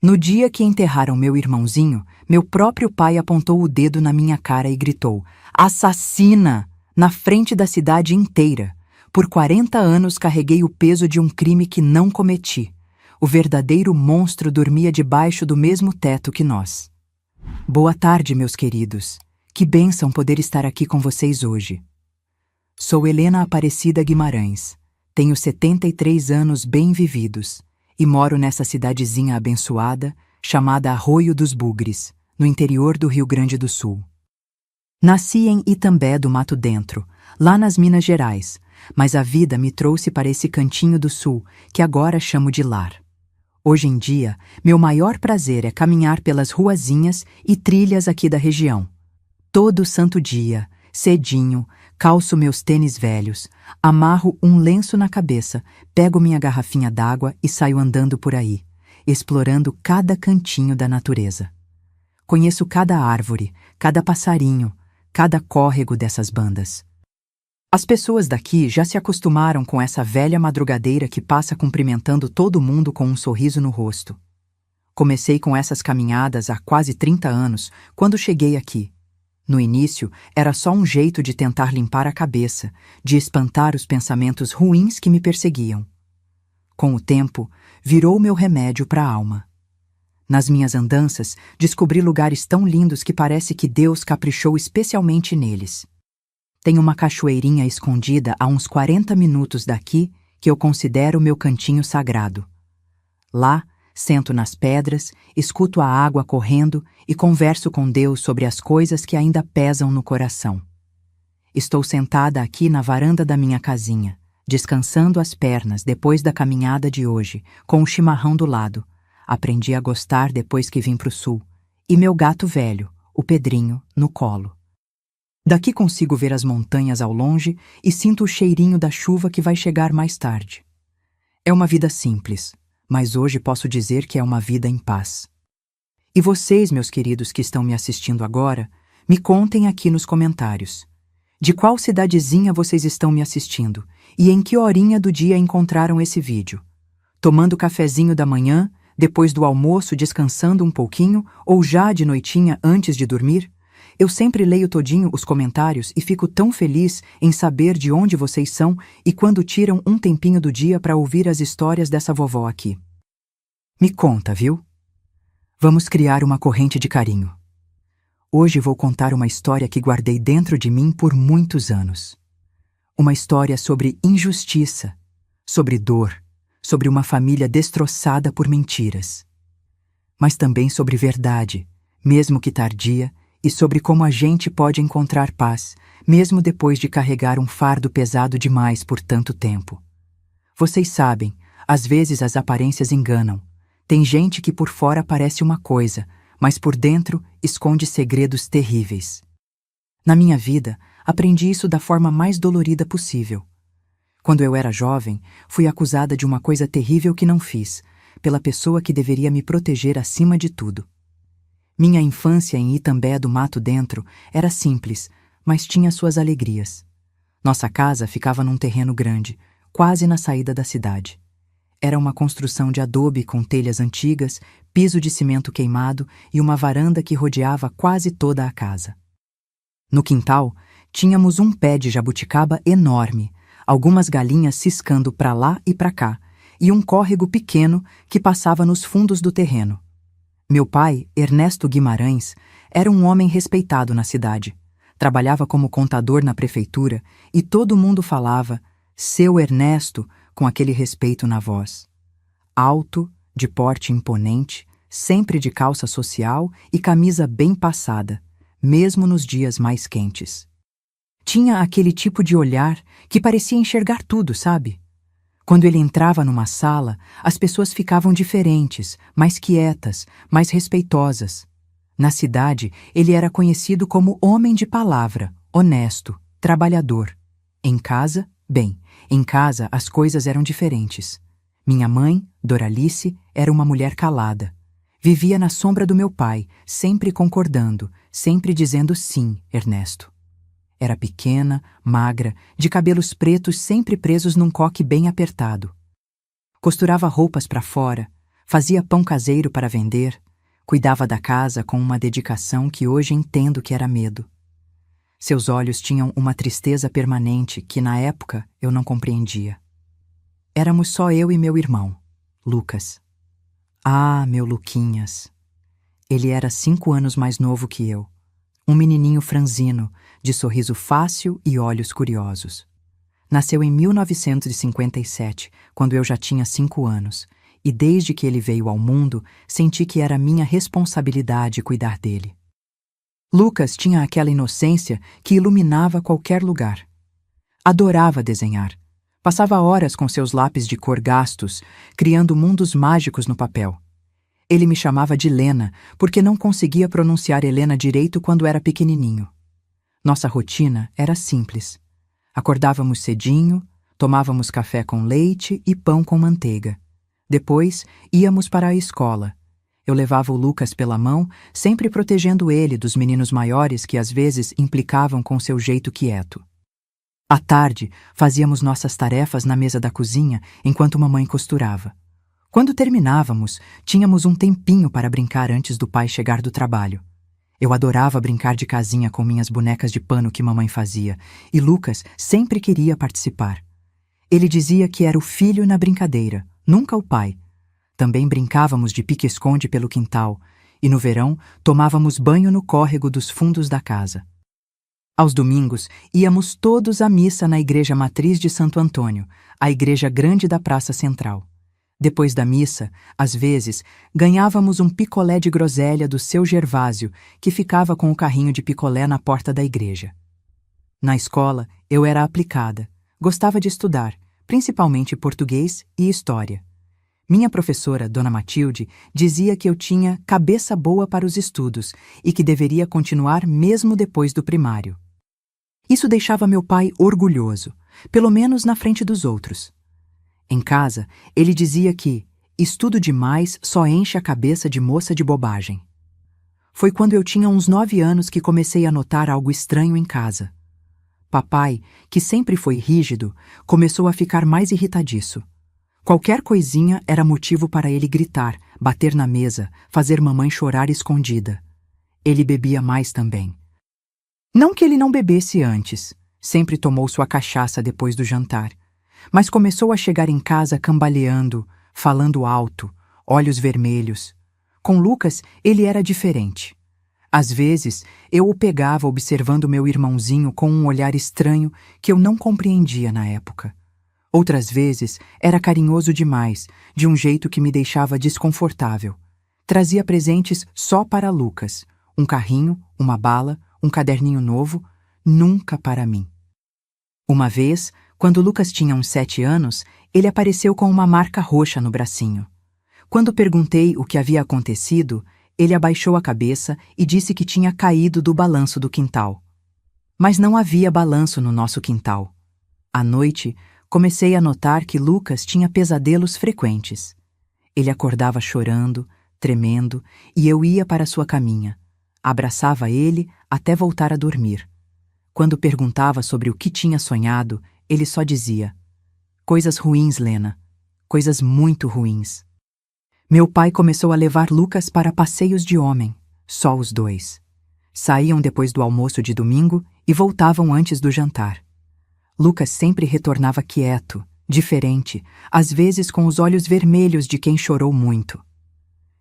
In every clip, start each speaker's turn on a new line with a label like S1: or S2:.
S1: No dia que enterraram meu irmãozinho, meu próprio pai apontou o dedo na minha cara e gritou: "Assassina!" na frente da cidade inteira. Por 40 anos carreguei o peso de um crime que não cometi. O verdadeiro monstro dormia debaixo do mesmo teto que nós. Boa tarde, meus queridos. Que bênção poder estar aqui com vocês hoje. Sou Helena Aparecida Guimarães. Tenho 73 anos bem vividos e moro nessa cidadezinha abençoada chamada Arroio dos Bugres, no interior do Rio Grande do Sul. Nasci em Itambé do Mato Dentro, lá nas Minas Gerais, mas a vida me trouxe para esse cantinho do sul, que agora chamo de lar. Hoje em dia, meu maior prazer é caminhar pelas ruazinhas e trilhas aqui da região. Todo santo dia, cedinho, calço meus tênis velhos, amarro um lenço na cabeça, pego minha garrafinha d'água e saio andando por aí, explorando cada cantinho da natureza. Conheço cada árvore, cada passarinho, cada córrego dessas bandas. As pessoas daqui já se acostumaram com essa velha madrugadeira que passa cumprimentando todo mundo com um sorriso no rosto. Comecei com essas caminhadas há quase 30 anos, quando cheguei aqui. No início, era só um jeito de tentar limpar a cabeça, de espantar os pensamentos ruins que me perseguiam. Com o tempo, virou meu remédio para a alma. Nas minhas andanças, descobri lugares tão lindos que parece que Deus caprichou especialmente neles. Tem uma cachoeirinha escondida a uns 40 minutos daqui que eu considero meu cantinho sagrado. Lá, sento nas pedras, escuto a água correndo e converso com Deus sobre as coisas que ainda pesam no coração. Estou sentada aqui na varanda da minha casinha, descansando as pernas depois da caminhada de hoje, com o chimarrão do lado. Aprendi a gostar depois que vim pro sul. E meu gato velho, o Pedrinho, no colo. Daqui consigo ver as montanhas ao longe e sinto o cheirinho da chuva que vai chegar mais tarde. É uma vida simples, mas hoje posso dizer que é uma vida em paz. E vocês, meus queridos que estão me assistindo agora, me contem aqui nos comentários. De qual cidadezinha vocês estão me assistindo e em que horinha do dia encontraram esse vídeo? Tomando cafezinho da manhã, depois do almoço descansando um pouquinho ou já de noitinha antes de dormir? Eu sempre leio todinho os comentários e fico tão feliz em saber de onde vocês são e quando tiram um tempinho do dia para ouvir as histórias dessa vovó aqui. Me conta, viu? Vamos criar uma corrente de carinho. Hoje vou contar uma história que guardei dentro de mim por muitos anos. Uma história sobre injustiça, sobre dor, sobre uma família destroçada por mentiras. Mas também sobre verdade, mesmo que tardia, e sobre como a gente pode encontrar paz, mesmo depois de carregar um fardo pesado demais por tanto tempo. Vocês sabem, às vezes as aparências enganam. Tem gente que por fora parece uma coisa, mas por dentro esconde segredos terríveis. Na minha vida, aprendi isso da forma mais dolorida possível. Quando eu era jovem, fui acusada de uma coisa terrível que não fiz, pela pessoa que deveria me proteger acima de tudo. Minha infância em Itambé do Mato Dentro era simples, mas tinha suas alegrias. Nossa casa ficava num terreno grande, quase na saída da cidade. Era uma construção de adobe com telhas antigas, piso de cimento queimado e uma varanda que rodeava quase toda a casa. No quintal, tínhamos um pé de jabuticaba enorme, algumas galinhas ciscando para lá e para cá, e um córrego pequeno que passava nos fundos do terreno. Meu pai, Ernesto Guimarães, era um homem respeitado na cidade. Trabalhava como contador na prefeitura e todo mundo falava "Seu Ernesto" com aquele respeito na voz. Alto, de porte imponente, sempre de calça social e camisa bem passada, mesmo nos dias mais quentes. Tinha aquele tipo de olhar que parecia enxergar tudo, sabe? Quando ele entrava numa sala, as pessoas ficavam diferentes, mais quietas, mais respeitosas. Na cidade, ele era conhecido como homem de palavra, honesto, trabalhador. Em casa, bem, em casa as coisas eram diferentes. Minha mãe, Doralice, era uma mulher calada. Vivia na sombra do meu pai, sempre concordando, sempre dizendo sim, Ernesto. Era pequena, magra, de cabelos pretos sempre presos num coque bem apertado. Costurava roupas para fora, Fazia pão caseiro para vender, cuidava da casa com uma dedicação que hoje entendo que era medo. Seus olhos tinham uma tristeza permanente que, na época, eu não compreendia. Éramos só eu e meu irmão, Lucas. Ah, meu Luquinhas! Ele era 5 anos mais novo que eu. Um menininho franzino, de sorriso fácil e olhos curiosos. Nasceu em 1957, quando eu já tinha 5 anos, e desde que ele veio ao mundo, senti que era minha responsabilidade cuidar dele. Lucas tinha aquela inocência que iluminava qualquer lugar. Adorava desenhar. Passava horas com seus lápis de cor gastos, criando mundos mágicos no papel. Ele me chamava de Lena, porque não conseguia pronunciar Helena direito quando era pequenininho. Nossa rotina era simples. Acordávamos cedinho, tomávamos café com leite e pão com manteiga. Depois, íamos para a escola. Eu levava o Lucas pela mão, sempre protegendo ele dos meninos maiores que às vezes implicavam com seu jeito quieto. À tarde, fazíamos nossas tarefas na mesa da cozinha enquanto mamãe costurava. Quando terminávamos, tínhamos um tempinho para brincar antes do pai chegar do trabalho. Eu adorava brincar de casinha com minhas bonecas de pano que mamãe fazia, e Lucas sempre queria participar. Ele dizia que era o filho na brincadeira, nunca o pai. Também brincávamos de pique-esconde pelo quintal, e no verão tomávamos banho no córrego dos fundos da casa. Aos domingos, íamos todos à missa na igreja matriz de Santo Antônio, a igreja grande da Praça Central. Depois da missa, às vezes, ganhávamos um picolé de groselha do seu Gervásio, que ficava com o carrinho de picolé na porta da igreja. Na escola, eu era aplicada. Gostava de estudar, principalmente português e história. Minha professora, Dona Matilde, dizia que eu tinha cabeça boa para os estudos e que deveria continuar mesmo depois do primário. Isso deixava meu pai orgulhoso, pelo menos na frente dos outros. Em casa, ele dizia que estudo demais só enche a cabeça de moça de bobagem. Foi quando eu tinha uns 9 anos que comecei a notar algo estranho em casa. Papai, que sempre foi rígido, começou a ficar mais irritadiço. Qualquer coisinha era motivo para ele gritar, bater na mesa, fazer mamãe chorar escondida. Ele bebia mais também. Não que ele não bebesse antes, sempre tomou sua cachaça depois do jantar, mas começou a chegar em casa cambaleando, falando alto, olhos vermelhos. Com Lucas, ele era diferente. Às vezes, eu o pegava observando meu irmãozinho com um olhar estranho que eu não compreendia na época. Outras vezes, era carinhoso demais, de um jeito que me deixava desconfortável. Trazia presentes só para Lucas, um carrinho, uma bala, um caderninho novo, nunca para mim. Uma vez, quando Lucas tinha uns 7 anos, ele apareceu com uma marca roxa no bracinho. Quando perguntei o que havia acontecido, ele abaixou a cabeça e disse que tinha caído do balanço do quintal. Mas não havia balanço no nosso quintal. À noite, comecei a notar que Lucas tinha pesadelos frequentes. Ele acordava chorando, tremendo, e eu ia para sua caminha. Abraçava ele até voltar a dormir. Quando perguntava sobre o que tinha sonhado, ele só dizia: "Coisas ruins, Lena. Coisas muito ruins." Meu pai começou a levar Lucas para passeios de homem, só os dois. Saíam depois do almoço de domingo e voltavam antes do jantar. Lucas sempre retornava quieto, diferente, às vezes com os olhos vermelhos de quem chorou muito.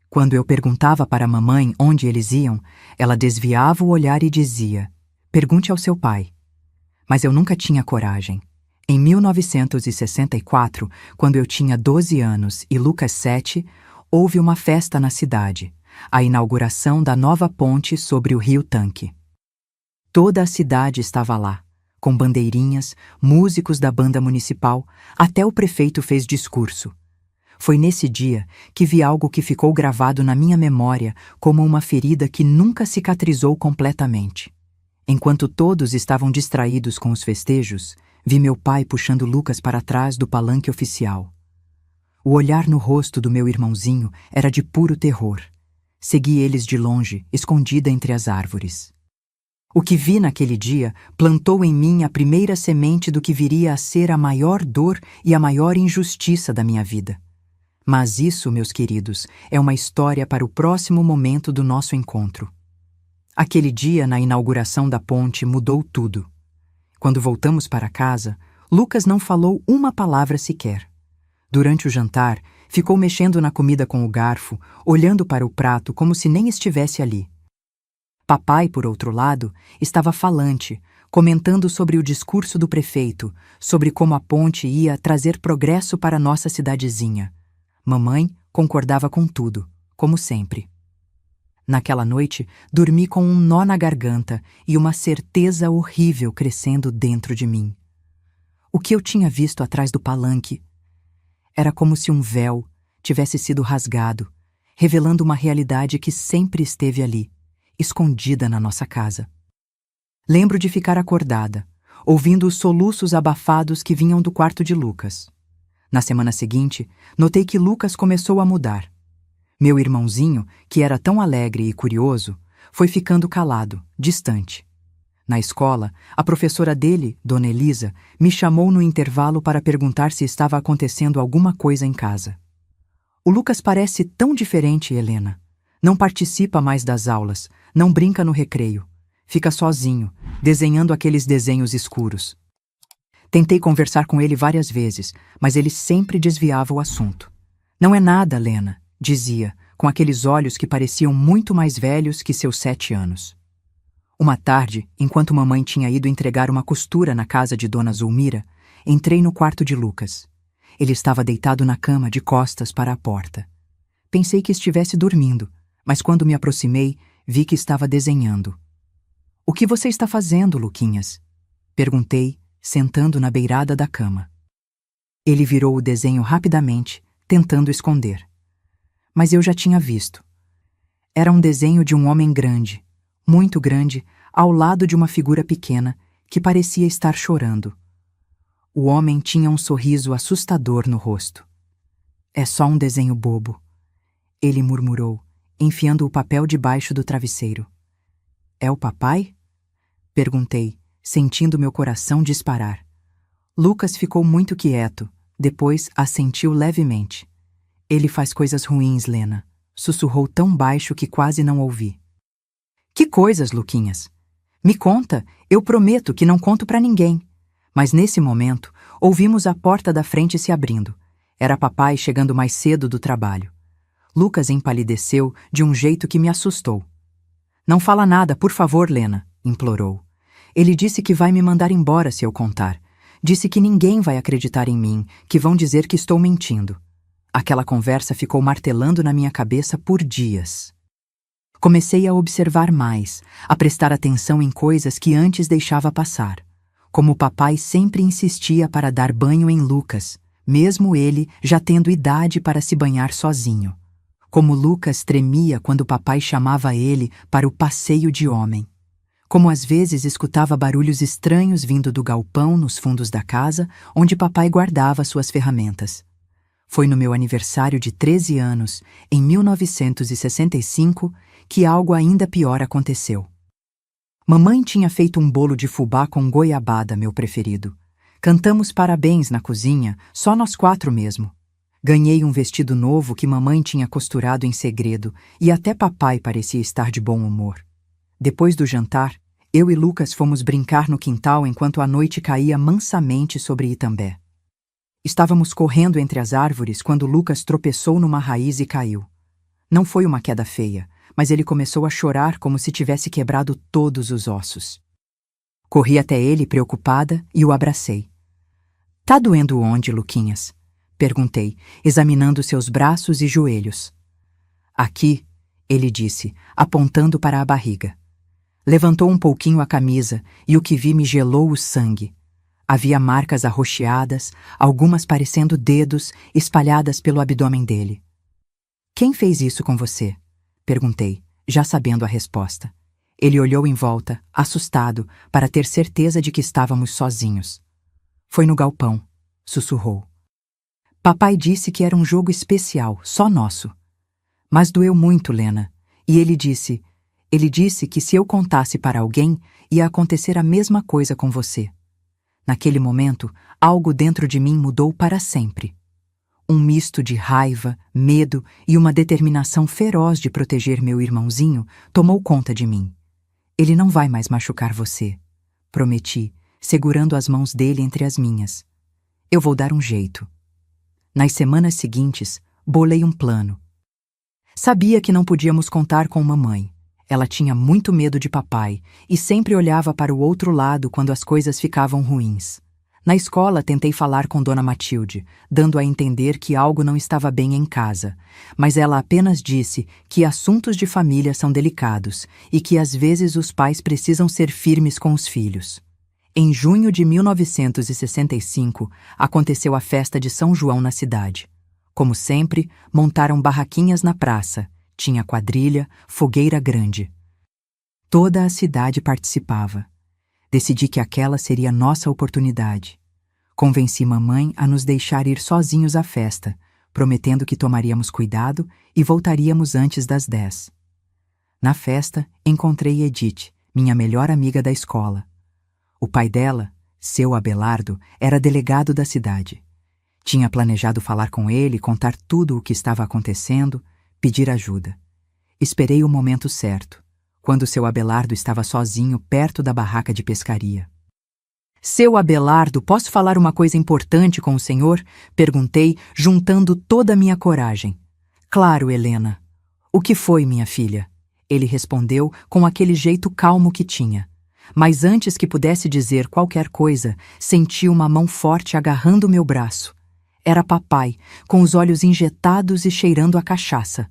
S1: Quando eu perguntava para a mamãe onde eles iam, ela desviava o olhar e dizia: "Pergunte ao seu pai." Mas eu nunca tinha coragem. Em 1964, quando eu tinha 12 anos e Lucas 7, houve uma festa na cidade, a inauguração da nova ponte sobre o Rio Tanque. Toda a cidade estava lá, com bandeirinhas, músicos da banda municipal, até o prefeito fez discurso. Foi nesse dia que vi algo que ficou gravado na minha memória como uma ferida que nunca cicatrizou completamente. Enquanto todos estavam distraídos com os festejos, vi meu pai puxando Lucas para trás do palanque oficial. O olhar no rosto do meu irmãozinho era de puro terror. Segui eles de longe, escondida entre as árvores. O que vi naquele dia plantou em mim a primeira semente do que viria a ser a maior dor e a maior injustiça da minha vida. Mas isso, meus queridos, é uma história para o próximo momento do nosso encontro. Aquele dia, na inauguração da ponte, mudou tudo. Quando voltamos para casa, Lucas não falou uma palavra sequer. Durante o jantar, ficou mexendo na comida com o garfo, olhando para o prato como se nem estivesse ali. Papai, por outro lado, estava falante, comentando sobre o discurso do prefeito, sobre como a ponte ia trazer progresso para nossa cidadezinha. Mamãe concordava com tudo, como sempre. Naquela noite, dormi com um nó na garganta e uma certeza horrível crescendo dentro de mim. O que eu tinha visto atrás do palanque era como se um véu tivesse sido rasgado, revelando uma realidade que sempre esteve ali, escondida na nossa casa. Lembro de ficar acordada, ouvindo os soluços abafados que vinham do quarto de Lucas. Na semana seguinte, notei que Lucas começou a mudar. Meu irmãozinho, que era tão alegre e curioso, foi ficando calado, distante. Na escola, a professora dele, Dona Elisa, me chamou no intervalo para perguntar se estava acontecendo alguma coisa em casa. O Lucas parece tão diferente, Helena. Não participa mais das aulas, não brinca no recreio. Fica sozinho, desenhando aqueles desenhos escuros. Tentei conversar com ele várias vezes, mas ele sempre desviava o assunto. Não é nada, Lena, dizia, com aqueles olhos que pareciam muito mais velhos que seus 7 anos. Uma tarde, enquanto mamãe tinha ido entregar uma costura na casa de Dona Zulmira, entrei no quarto de Lucas. Ele estava deitado na cama, de costas para a porta. Pensei que estivesse dormindo, mas quando me aproximei, vi que estava desenhando. "O que você está fazendo, Luquinhas?" perguntei, sentando na beirada da cama. Ele virou o desenho rapidamente, tentando esconder. Mas eu já tinha visto. Era um desenho de um homem grande, muito grande, ao lado de uma figura pequena, que parecia estar chorando. O homem tinha um sorriso assustador no rosto. "É só um desenho bobo", ele murmurou, enfiando o papel debaixo do travesseiro. "É o papai?" perguntei, sentindo meu coração disparar. Lucas ficou muito quieto, depois assentiu levemente. "Ele faz coisas ruins, Lena", sussurrou tão baixo que quase não ouvi. "Que coisas, Luquinhas? Me conta, eu prometo que não conto para ninguém." Mas nesse momento, ouvimos a porta da frente se abrindo. Era papai chegando mais cedo do trabalho. Lucas empalideceu de um jeito que me assustou. "Não fala nada, por favor, Lena", implorou. "Ele disse que vai me mandar embora se eu contar. Disse que ninguém vai acreditar em mim, que vão dizer que estou mentindo." Aquela conversa ficou martelando na minha cabeça por dias. Comecei a observar mais, a prestar atenção em coisas que antes deixava passar. Como o papai sempre insistia para dar banho em Lucas, mesmo ele já tendo idade para se banhar sozinho. Como Lucas tremia quando o papai chamava ele para o passeio de homem. Como às vezes escutava barulhos estranhos vindo do galpão nos fundos da casa, onde papai guardava suas ferramentas. Foi no meu aniversário de 13 anos, em 1965, que algo ainda pior aconteceu. Mamãe tinha feito um bolo de fubá com goiabada, meu preferido. Cantamos parabéns na cozinha, só nós 4 mesmo. Ganhei um vestido novo que mamãe tinha costurado em segredo, e até papai parecia estar de bom humor. Depois do jantar, eu e Lucas fomos brincar no quintal enquanto a noite caía mansamente sobre Itambé. Estávamos correndo entre as árvores quando Lucas tropeçou numa raiz e caiu. Não foi uma queda feia, mas ele começou a chorar como se tivesse quebrado todos os ossos. Corri até ele preocupada e o abracei. "Tá doendo onde, Luquinhas?" perguntei, examinando seus braços e joelhos. "Aqui", ele disse, apontando para a barriga. Levantou um pouquinho a camisa e o que vi me gelou o sangue. Havia marcas arroxeadas, algumas parecendo dedos, espalhadas pelo abdômen dele. "Quem fez isso com você?" perguntei, já sabendo a resposta. Ele olhou em volta, assustado, para ter certeza de que estávamos sozinhos. "Foi no galpão", sussurrou. "Papai disse que era um jogo especial, só nosso. Mas doeu muito, Lena, e ele disse que se eu contasse para alguém, ia acontecer a mesma coisa com você." Naquele momento, algo dentro de mim mudou para sempre. Um misto de raiva, medo e uma determinação feroz de proteger meu irmãozinho tomou conta de mim. Ele não vai mais machucar você, prometi, segurando as mãos dele entre as minhas. Eu vou dar um jeito. Nas semanas seguintes, bolei um plano. Sabia que não podíamos contar com mamãe. Ela tinha muito medo de papai e sempre olhava para o outro lado quando as coisas ficavam ruins. Na escola, tentei falar com Dona Matilde, dando a entender que algo não estava bem em casa, mas ela apenas disse que assuntos de família são delicados e que às vezes os pais precisam ser firmes com os filhos. Em junho de 1965, aconteceu a festa de São João na cidade. Como sempre, montaram barraquinhas na praça, tinha quadrilha, fogueira grande. Toda a cidade participava. Decidi que aquela seria nossa oportunidade. Convenci mamãe a nos deixar ir sozinhos à festa, prometendo que tomaríamos cuidado e voltaríamos antes das 10. Na festa, encontrei Edith, minha melhor amiga da escola. O pai dela, seu Abelardo, era delegado da cidade. Tinha planejado falar com ele, contar tudo o que estava acontecendo, pedir ajuda. Esperei o momento certo, quando seu Abelardo estava sozinho perto da barraca de pescaria. Seu Abelardo, posso falar uma coisa importante com o senhor? Perguntei, juntando toda a minha coragem. Claro, Helena. O que foi, minha filha? Ele respondeu com aquele jeito calmo que tinha. Mas antes que pudesse dizer qualquer coisa, senti uma mão forte agarrando meu braço. Era papai, com os olhos injetados e cheirando a cachaça.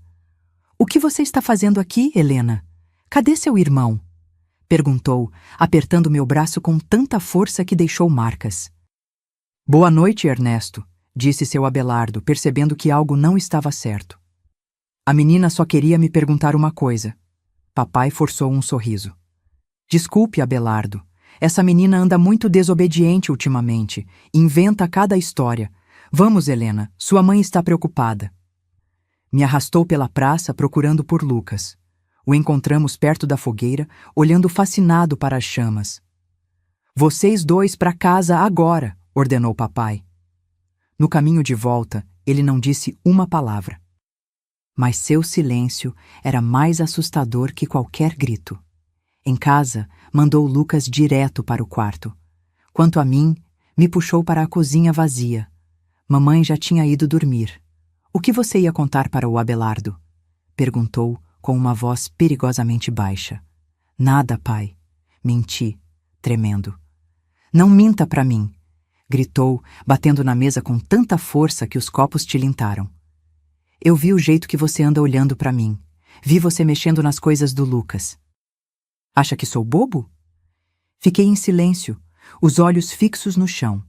S1: O que você está fazendo aqui, Helena? Cadê seu irmão? Perguntou, apertando meu braço com tanta força que deixou marcas. Boa noite, Ernesto, disse seu Abelardo, percebendo que algo não estava certo. A menina só queria me perguntar uma coisa. Papai forçou um sorriso. Desculpe, Abelardo. Essa menina anda muito desobediente ultimamente. Inventa cada história. Vamos, Helena, sua mãe está preocupada. Me arrastou pela praça procurando por Lucas. O encontramos perto da fogueira, olhando fascinado para as chamas. Vocês dois para casa agora, ordenou papai. No caminho de volta, ele não disse uma palavra. Mas seu silêncio era mais assustador que qualquer grito. Em casa, mandou Lucas direto para o quarto. Quanto a mim, me puxou para a cozinha vazia. Mamãe já tinha ido dormir. O que você ia contar para o Abelardo? Perguntou com uma voz perigosamente baixa. Nada, pai. Menti, tremendo. Não minta para mim, gritou, batendo na mesa com tanta força que os copos tilintaram. Eu vi o jeito que você anda olhando para mim. Vi você mexendo nas coisas do Lucas. Acha que sou bobo? Fiquei em silêncio, os olhos fixos no chão.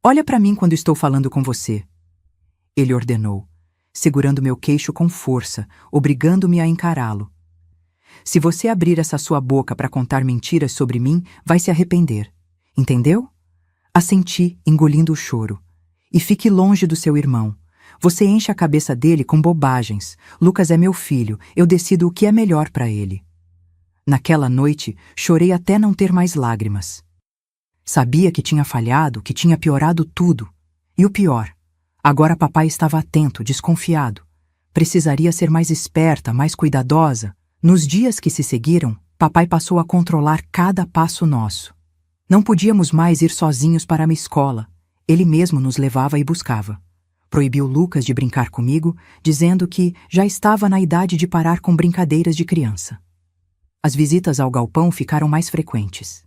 S1: Olha para mim quando estou falando com você. Ele ordenou, segurando meu queixo com força, obrigando-me a encará-lo. Se você abrir essa sua boca para contar mentiras sobre mim, vai se arrepender. Entendeu? Assenti, engolindo o choro. E fique longe do seu irmão. Você enche a cabeça dele com bobagens. Lucas é meu filho, eu decido o que é melhor para ele. Naquela noite, chorei até não ter mais lágrimas. Sabia que tinha falhado, que tinha piorado tudo. E o pior, agora papai estava atento, desconfiado. Precisaria ser mais esperta, mais cuidadosa. Nos dias que se seguiram, papai passou a controlar cada passo nosso. Não podíamos mais ir sozinhos para a escola. Ele mesmo nos levava e buscava. Proibiu Lucas de brincar comigo, dizendo que já estava na idade de parar com brincadeiras de criança. As visitas ao galpão ficaram mais frequentes.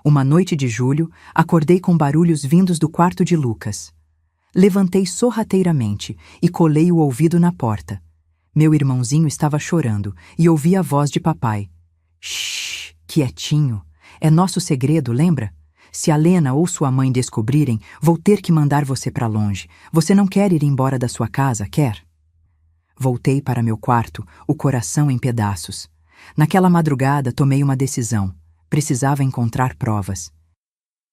S1: Uma noite de julho, acordei com barulhos vindos do quarto de Lucas. Levantei sorrateiramente e colei o ouvido na porta. Meu irmãozinho estava chorando e ouvi a voz de papai. Shhh, quietinho. É nosso segredo, lembra? Se a Lena ou sua mãe descobrirem, vou ter que mandar você para longe. Você não quer ir embora da sua casa, quer? Voltei para meu quarto, o coração em pedaços. Naquela madrugada tomei uma decisão. Precisava encontrar provas.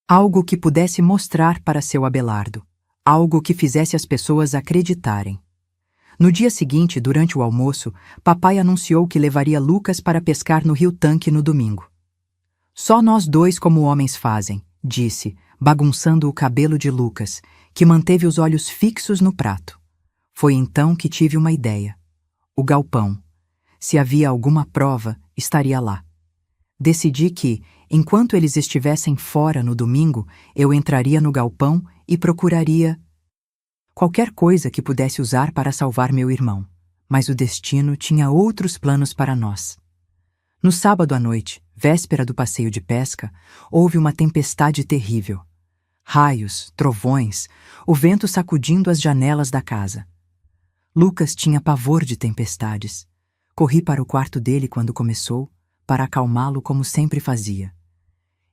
S1: Algo que pudesse mostrar para seu Abelardo. Algo que fizesse as pessoas acreditarem. No dia seguinte, durante o almoço, papai anunciou que levaria Lucas para pescar no Rio Tanque no domingo. Só nós dois como homens fazem, disse, bagunçando o cabelo de Lucas, que manteve os olhos fixos no prato. Foi então que tive uma ideia. O galpão. Se havia alguma prova, estaria lá. Decidi que, enquanto eles estivessem fora no domingo, eu entraria no galpão e procuraria qualquer coisa que pudesse usar para salvar meu irmão. Mas o destino tinha outros planos para nós. No sábado à noite, véspera do passeio de pesca, houve uma tempestade terrível. Raios, trovões, o vento sacudindo as janelas da casa. Lucas tinha pavor de tempestades. Corri para o quarto dele quando começou, para acalmá-lo como sempre fazia.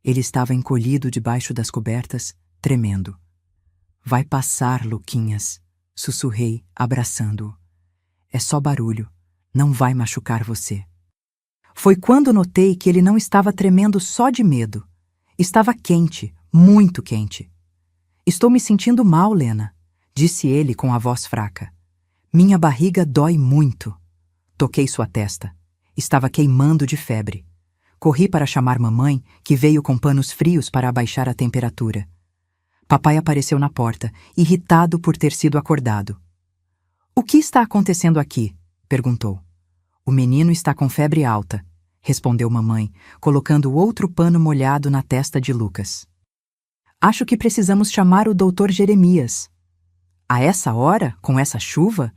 S1: Ele estava encolhido debaixo das cobertas, tremendo. Vai passar, Luquinhas, sussurrei, abraçando-o. É só barulho, não vai machucar você. Foi quando notei que ele não estava tremendo só de medo. Estava quente, muito quente. Estou me sentindo mal, Lena, disse ele com a voz fraca. Minha barriga dói muito. Toquei sua testa. Estava queimando de febre. Corri para chamar mamãe, que veio com panos frios para abaixar a temperatura. Papai apareceu na porta, irritado por ter sido acordado. O que está acontecendo aqui? Perguntou. O menino está com febre alta, respondeu mamãe, colocando outro pano molhado na testa de Lucas. Acho que precisamos chamar o doutor Jeremias. A essa hora, com essa chuva?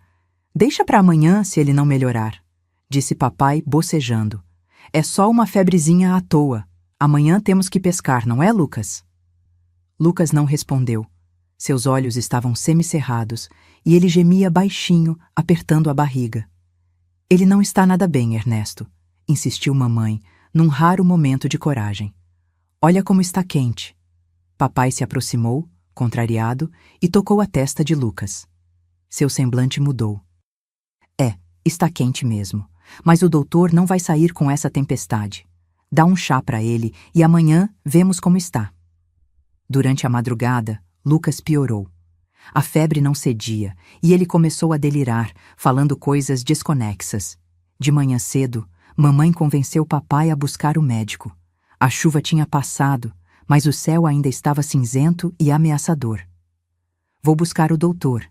S1: Deixa para amanhã se ele não melhorar, disse papai bocejando. É só uma febrezinha à toa. Amanhã temos que pescar, não é, Lucas? Lucas não respondeu. Seus olhos estavam semicerrados e ele gemia baixinho, apertando a barriga. Ele não está nada bem, Ernesto, insistiu mamãe, num raro momento de coragem. Olha como está quente. Papai se aproximou, contrariado, e tocou a testa de Lucas. Seu semblante mudou. Está quente mesmo, mas o doutor não vai sair com essa tempestade. Dá um chá para ele e amanhã vemos como está. Durante a madrugada, Lucas piorou. A febre não cedia e ele começou a delirar, falando coisas desconexas. De manhã cedo, mamãe convenceu papai a buscar o médico. A chuva tinha passado, mas o céu ainda estava cinzento e ameaçador. Vou buscar o doutor,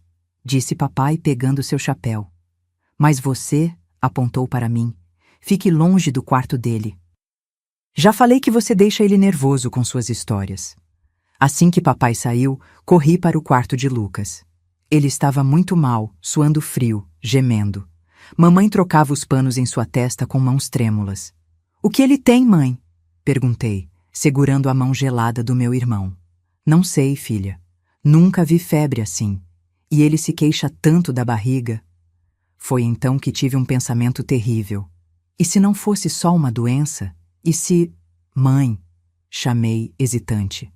S1: disse papai pegando seu chapéu. Mas você, apontou para mim, fique longe do quarto dele. Já falei que você deixa ele nervoso com suas histórias. Assim que papai saiu, corri para o quarto de Lucas. Ele estava muito mal, suando frio, gemendo. Mamãe trocava os panos em sua testa com mãos trêmulas. O que ele tem, mãe? Perguntei, segurando a mão gelada do meu irmão. Não sei, filha. Nunca vi febre assim. E ele se queixa tanto da barriga. Foi então que tive um pensamento terrível. E se não fosse só uma doença? E se... Mãe, chamei, hesitante.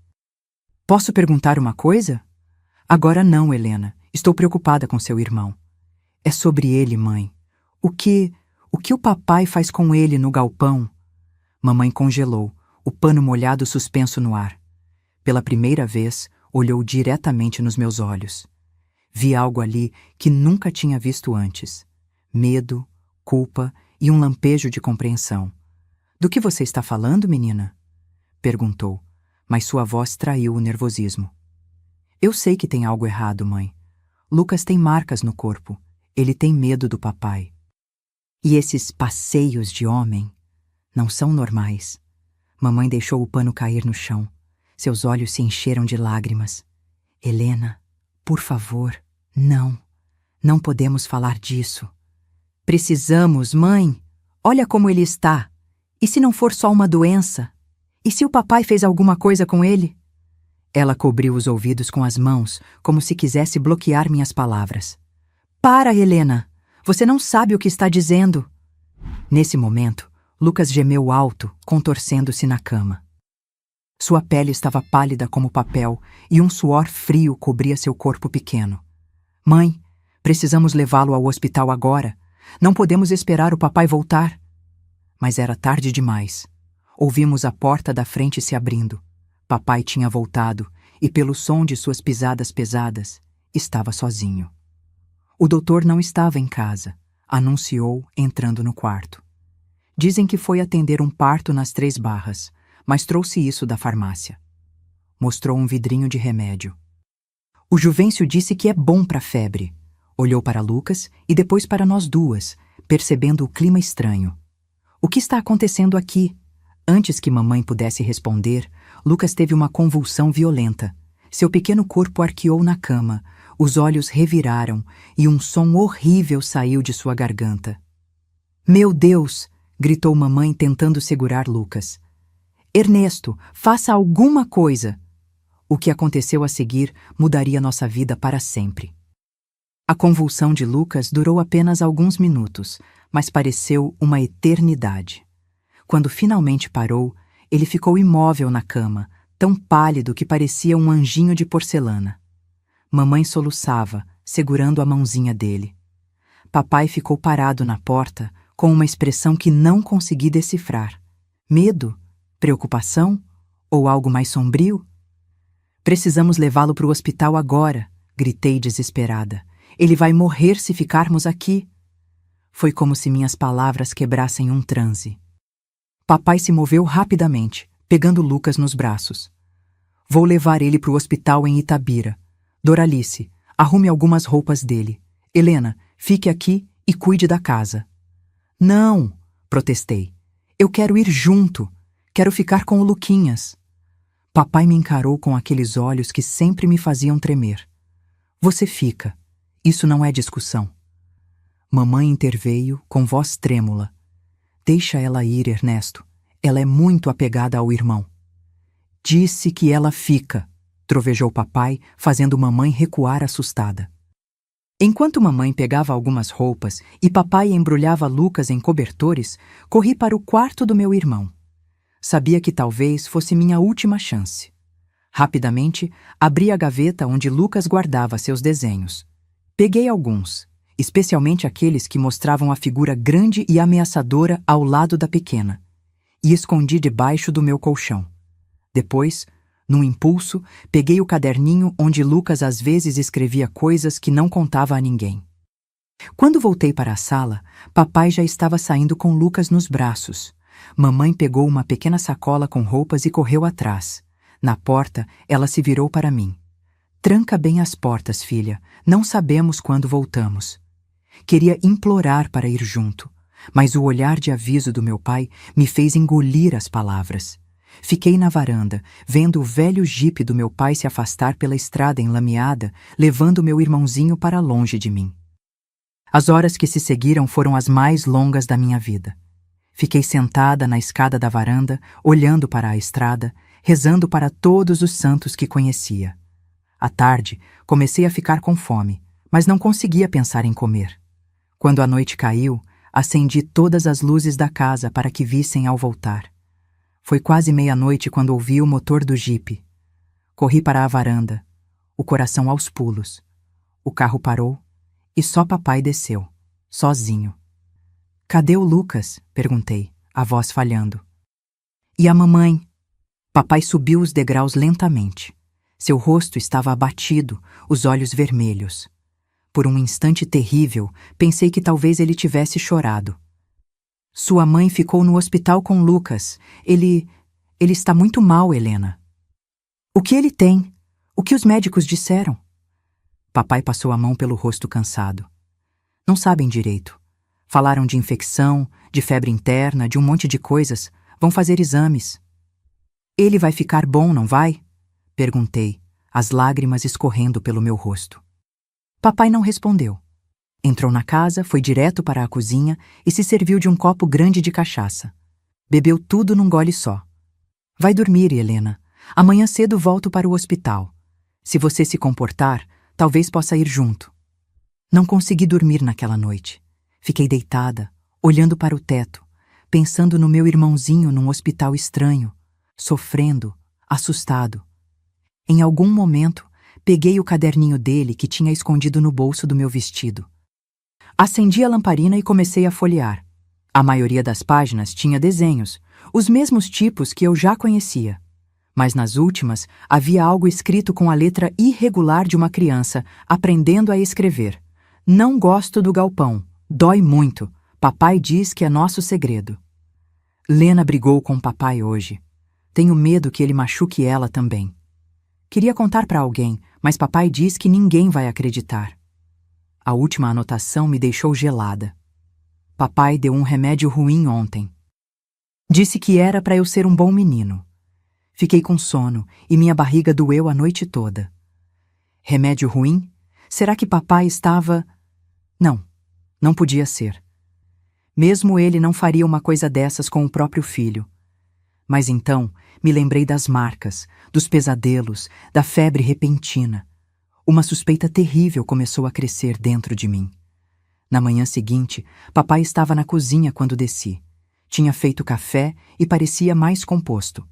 S1: Posso perguntar uma coisa? Agora não, Helena. Estou preocupada com seu irmão. É sobre ele, mãe. O que o papai faz com ele no galpão? Mamãe congelou, o pano molhado suspenso no ar. Pela primeira vez, olhou diretamente nos meus olhos. Vi algo ali que nunca tinha visto antes. Medo, culpa e um lampejo de compreensão. Do que você está falando, menina? Perguntou, mas sua voz traiu o nervosismo. Eu sei que tem algo errado, mãe. Lucas tem marcas no corpo. Ele tem medo do papai. E esses passeios de homem não são normais. Mamãe deixou o pano cair no chão. Seus olhos se encheram de lágrimas. Helena, por favor, não. Não podemos falar disso. Precisamos, mãe. Olha como ele está. E se não for só uma doença? E se o papai fez alguma coisa com ele? Ela cobriu os ouvidos com as mãos, como se quisesse bloquear minhas palavras. Para, Helena! Você não sabe o que está dizendo. Nesse momento, Lucas gemeu alto, contorcendo-se na cama. Sua pele estava pálida como papel e um suor frio cobria seu corpo pequeno. Mãe, precisamos levá-lo ao hospital agora. Não podemos esperar o papai voltar. Mas era tarde demais. Ouvimos a porta da frente se abrindo. Papai tinha voltado e, pelo som de suas pisadas pesadas, estava sozinho. O doutor não estava em casa, anunciou, entrando no quarto. Dizem que foi atender um parto nas 3 Barras, mas trouxe isso da farmácia. Mostrou um vidrinho de remédio. O Juvencio disse que é bom para a febre. Olhou para Lucas e depois para nós duas, percebendo o clima estranho. O que está acontecendo aqui? Antes que mamãe pudesse responder, Lucas teve uma convulsão violenta. Seu pequeno corpo arqueou na cama, os olhos reviraram e um som horrível saiu de sua garganta. Meu Deus! Gritou mamãe tentando segurar Lucas. Ernesto, faça alguma coisa! O que aconteceu a seguir mudaria nossa vida para sempre. A convulsão de Lucas durou apenas alguns minutos, mas pareceu uma eternidade. Quando finalmente parou, ele ficou imóvel na cama, tão pálido que parecia um anjinho de porcelana. Mamãe soluçava, segurando a mãozinha dele. Papai ficou parado na porta, com uma expressão que não consegui decifrar. Medo? Preocupação? Ou algo mais sombrio? Precisamos levá-lo para o hospital agora, gritei desesperada. Ele vai morrer se ficarmos aqui. Foi como se minhas palavras quebrassem um transe. Papai se moveu rapidamente, pegando Lucas nos braços. Vou levar ele para o hospital em Itabira. Doralice, arrume algumas roupas dele. Helena, fique aqui e cuide da casa. Não, protestei. Eu quero ir junto. Quero ficar com o Luquinhas. Papai me encarou com aqueles olhos que sempre me faziam tremer. Você fica. Isso não é discussão. Mamãe interveio com voz trêmula. Deixa ela ir, Ernesto. Ela é muito apegada ao irmão. Disse que ela fica, trovejou papai, fazendo mamãe recuar assustada. Enquanto mamãe pegava algumas roupas e papai embrulhava Lucas em cobertores, corri para o quarto do meu irmão. Sabia que talvez fosse minha última chance. Rapidamente, abri a gaveta onde Lucas guardava seus desenhos. Peguei alguns, especialmente aqueles que mostravam a figura grande e ameaçadora ao lado da pequena, e escondi debaixo do meu colchão. Depois, num impulso, peguei o caderninho onde Lucas às vezes escrevia coisas que não contava a ninguém. Quando voltei para a sala, papai já estava saindo com Lucas nos braços. Mamãe pegou uma pequena sacola com roupas e correu atrás. Na porta, ela se virou para mim. Tranca bem as portas, filha. Não sabemos quando voltamos. Queria implorar para ir junto, mas o olhar de aviso do meu pai me fez engolir as palavras. Fiquei na varanda, vendo o velho jipe do meu pai se afastar pela estrada enlameada, levando meu irmãozinho para longe de mim. As horas que se seguiram foram as mais longas da minha vida. Fiquei sentada na escada da varanda, olhando para a estrada, rezando para todos os santos que conhecia. À tarde, comecei a ficar com fome, mas não conseguia pensar em comer. Quando a noite caiu, acendi todas as luzes da casa para que vissem ao voltar. Foi quase meia-noite quando ouvi o motor do jipe. Corri para a varanda, o coração aos pulos. O carro parou e só papai desceu, sozinho. Cadê o Lucas? Perguntei, a voz falhando. E a mamãe? Papai subiu os degraus lentamente. Seu rosto estava abatido, os olhos vermelhos. Por um instante terrível, pensei que talvez ele tivesse chorado. Sua mãe ficou no hospital com Lucas. Ele está muito mal, Helena. O que ele tem? O que os médicos disseram? Papai passou a mão pelo rosto cansado. Não sabem direito. Falaram de infecção, de febre interna, de um monte de coisas. Vão fazer exames. Ele vai ficar bom, não vai? Perguntei, as lágrimas escorrendo pelo meu rosto. Papai não respondeu. Entrou na casa, foi direto para a cozinha e se serviu de um copo grande de cachaça. Bebeu tudo num gole só. Vai dormir, Helena. Amanhã cedo volto para o hospital. Se você se comportar, talvez possa ir junto. Não consegui dormir naquela noite. Fiquei deitada, olhando para o teto, pensando no meu irmãozinho num hospital estranho, sofrendo, assustado. Em algum momento, peguei o caderninho dele que tinha escondido no bolso do meu vestido. Acendi a lamparina e comecei a folhear. A maioria das páginas tinha desenhos, os mesmos tipos que eu já conhecia. Mas nas últimas havia algo escrito com a letra irregular de uma criança aprendendo a escrever. Não gosto do galpão. Dói muito. Papai diz que é nosso segredo. Lena brigou com papai hoje. Tenho medo que ele machuque ela também. Queria contar para alguém, mas papai diz que ninguém vai acreditar. A última anotação me deixou gelada. Papai deu um remédio ruim ontem. Disse que era para eu ser um bom menino. Fiquei com sono e minha barriga doeu a noite toda. Remédio ruim? Será que papai estava... Não, não podia ser. Mesmo ele não faria uma coisa dessas com o próprio filho. Mas então me lembrei das marcas, dos pesadelos, da febre repentina. Uma suspeita terrível começou a crescer dentro de mim. Na manhã seguinte, papai estava na cozinha quando desci. Tinha feito café e parecia mais composto.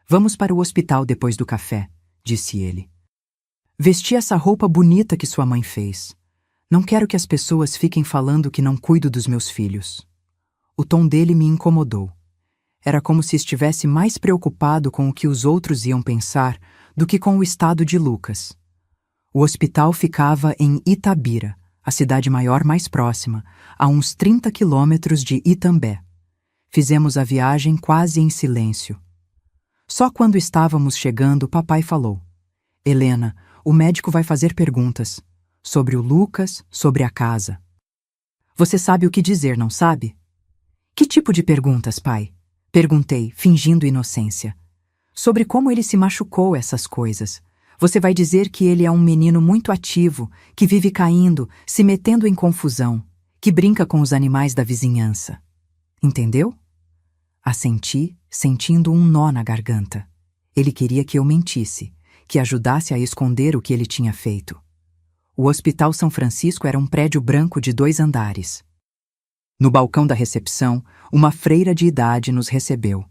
S1: Vamos para o hospital depois do café, disse ele. Vesti essa roupa bonita que sua mãe fez. Não quero que as pessoas fiquem falando que não cuido dos meus filhos. O tom dele me incomodou. Era como se estivesse mais preocupado com o que os outros iam pensar do que com o estado de Lucas. O hospital ficava em Itabira, a cidade maior mais próxima, a uns 30 quilômetros de Itambé. Fizemos a viagem quase em silêncio. Só quando estávamos chegando, papai falou: Helena, o médico vai fazer perguntas. Sobre o Lucas, sobre a casa. Você sabe o que dizer, não sabe? Que tipo de perguntas, pai? Perguntei, fingindo inocência. Sobre como ele se machucou, essas coisas. Você vai dizer que ele é um menino muito ativo, que vive caindo, se metendo em confusão, que brinca com os animais da vizinhança. Entendeu? Assenti, sentindo um nó na garganta. Ele queria que eu mentisse, que ajudasse a esconder o que ele tinha feito. O Hospital São Francisco era um prédio branco de 2 andares. No balcão da recepção, uma freira de idade nos recebeu.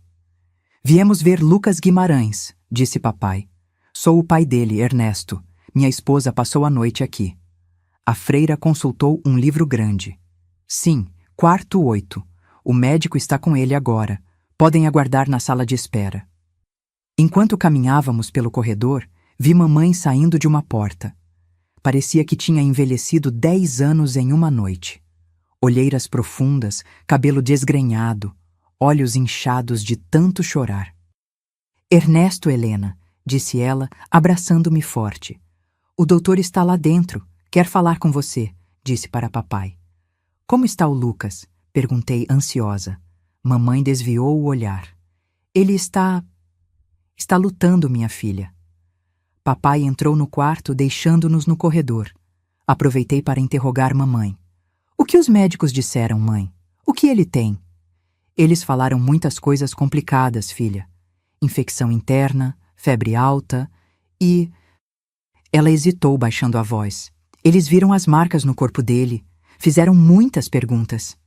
S1: Viemos ver Lucas Guimarães, disse papai. Sou o pai dele, Ernesto. Minha esposa passou a noite aqui. A freira consultou um livro grande. Sim, quarto 8. O médico está com ele agora. Podem aguardar na sala de espera. Enquanto caminhávamos pelo corredor, vi mamãe saindo de uma porta. Parecia que tinha envelhecido 10 anos em uma noite. Olheiras profundas, cabelo desgrenhado, olhos inchados de tanto chorar. Ernesto, Helena, disse ela, abraçando-me forte. O doutor está lá dentro, quer falar com você, disse para papai. Como está o Lucas? Perguntei ansiosa. Mamãe desviou o olhar. Ele está lutando, minha filha. Papai entrou no quarto, deixando-nos no corredor. Aproveitei para interrogar mamãe. O que os médicos disseram, mãe? O que ele tem? Eles falaram muitas coisas complicadas, filha. Infecção interna, febre alta e... Ela hesitou, baixando a voz. Eles viram as marcas no corpo dele. Fizeram muitas perguntas.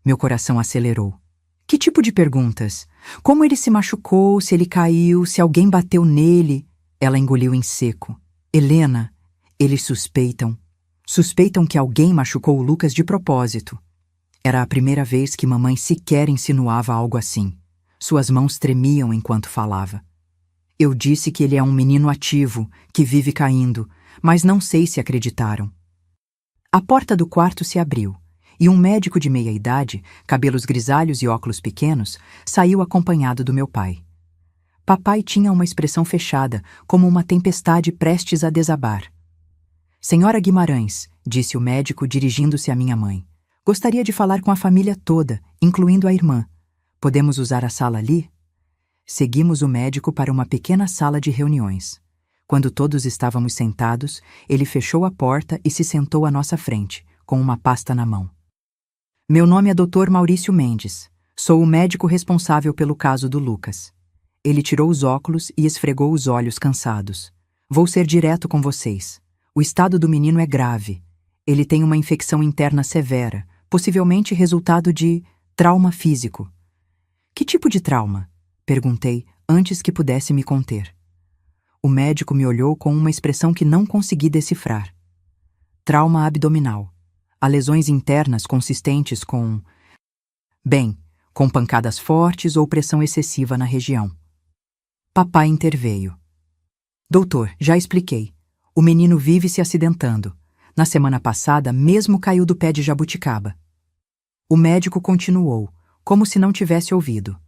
S1: Meu coração acelerou. Que tipo de perguntas? Como ele se machucou, se ele caiu, se alguém bateu nele? Ela engoliu em seco. Helena, eles suspeitam. Suspeitam que alguém machucou o Lucas de propósito. Era a primeira vez que mamãe sequer insinuava algo assim. Suas mãos tremiam enquanto falava. Eu disse que ele é um menino ativo, que vive caindo, mas não sei se acreditaram. A porta do quarto se abriu, e um médico de meia-idade, cabelos grisalhos e óculos pequenos, saiu acompanhado do meu pai. Papai tinha uma expressão fechada, como uma tempestade prestes a desabar. Senhora Guimarães, disse o médico dirigindo-se à minha mãe. Gostaria de falar com a família toda, incluindo a irmã. Podemos usar a sala ali? Seguimos o médico para uma pequena sala de reuniões. Quando todos estávamos sentados, ele fechou a porta e se sentou à nossa frente, com uma pasta na mão. Meu nome é Dr. Maurício Mendes. Sou o médico responsável pelo caso do Lucas. Ele tirou os óculos e esfregou os olhos cansados. Vou ser direto com vocês. O estado do menino é grave. Ele tem uma infecção interna severa, possivelmente resultado de trauma físico. Que tipo de trauma? Perguntei, antes que pudesse me conter. O médico me olhou com uma expressão que não consegui decifrar. Trauma abdominal. Há lesões internas consistentes com... com pancadas fortes ou pressão excessiva na região. Papai interveio. Doutor, já expliquei. O menino vive se acidentando. Na semana passada, mesmo caiu do pé de jabuticaba. O médico continuou, como se não tivesse ouvido.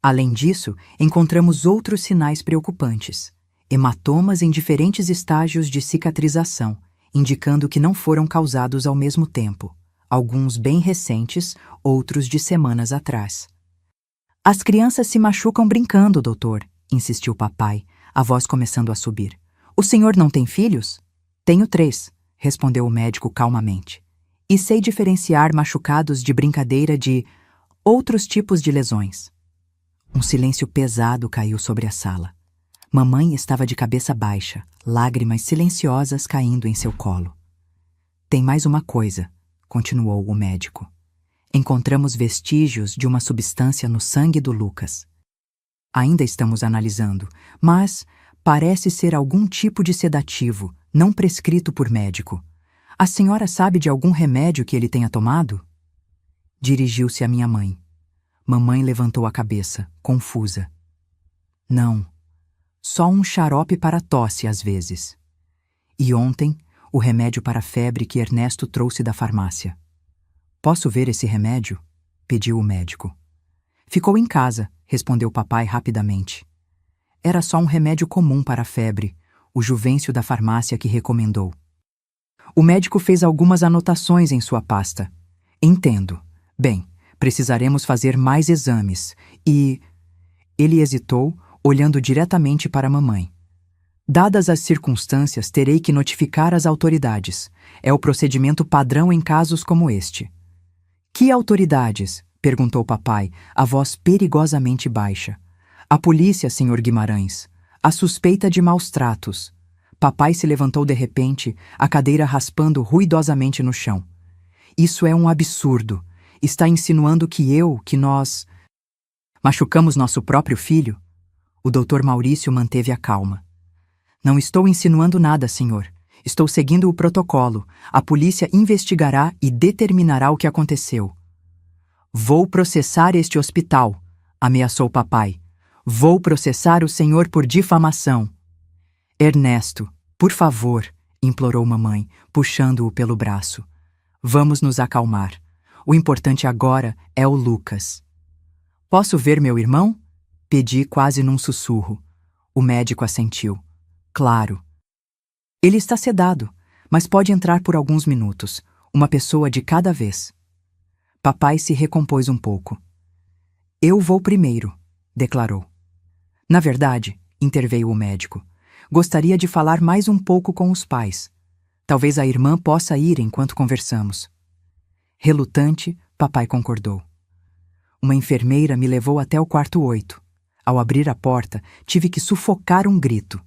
S1: Além disso, encontramos outros sinais preocupantes. hematomas em diferentes estágios de cicatrização, indicando que não foram causados ao mesmo tempo, alguns bem recentes, outros de semanas atrás. As crianças se machucam brincando, doutor, insistiu papai, a voz começando a subir. O senhor não tem filhos? Tenho 3, respondeu o médico calmamente. E sei diferenciar machucados de brincadeira de outros tipos de lesões. Um silêncio pesado caiu sobre a sala. Mamãe estava de cabeça baixa, lágrimas silenciosas caindo em seu colo. Tem mais uma coisa, continuou o médico. Encontramos vestígios de uma substância no sangue do Lucas. Ainda estamos analisando, mas parece ser algum tipo de sedativo, não prescrito por médico. A senhora sabe de algum remédio que ele tenha tomado? Dirigiu-se à minha mãe. Mamãe levantou a cabeça, confusa. Não, só um xarope para tosse às vezes. E ontem, o remédio para a febre que Ernesto trouxe da farmácia. Posso ver esse remédio? Pediu o médico. Ficou em casa, respondeu papai rapidamente. Era só um remédio comum para a febre, o Juvencio da farmácia que recomendou. O médico fez algumas anotações em sua pasta. Entendo. Bem, precisaremos fazer mais exames e... Ele hesitou, olhando diretamente para a mamãe. Dadas as circunstâncias, terei que notificar as autoridades. É o procedimento padrão em casos como este. Que autoridades? Perguntou papai, a voz perigosamente baixa. A polícia, senhor Guimarães. A suspeita de maus tratos. Papai se levantou de repente, a cadeira raspando ruidosamente no chão. Isso é um absurdo. Está insinuando que nós... machucamos nosso próprio filho? O doutor Maurício manteve a calma. Não estou insinuando nada, senhor. Estou seguindo o protocolo. A polícia investigará e determinará o que aconteceu. Vou processar este hospital, ameaçou papai. Vou processar o senhor por difamação. Ernesto, por favor, implorou mamãe, puxando-o pelo braço. Vamos nos acalmar. O importante agora é o Lucas. Posso ver meu irmão? Pedi quase num sussurro. O médico assentiu. Claro. Ele está sedado, mas pode entrar por alguns minutos, uma pessoa de cada vez. Papai se recompôs um pouco. Eu vou primeiro, declarou. Na verdade, interveio o médico, gostaria de falar mais um pouco com os pais. Talvez a irmã possa ir enquanto conversamos. Relutante, papai concordou. Uma enfermeira me levou até o quarto 8. Ao abrir a porta, tive que sufocar um grito.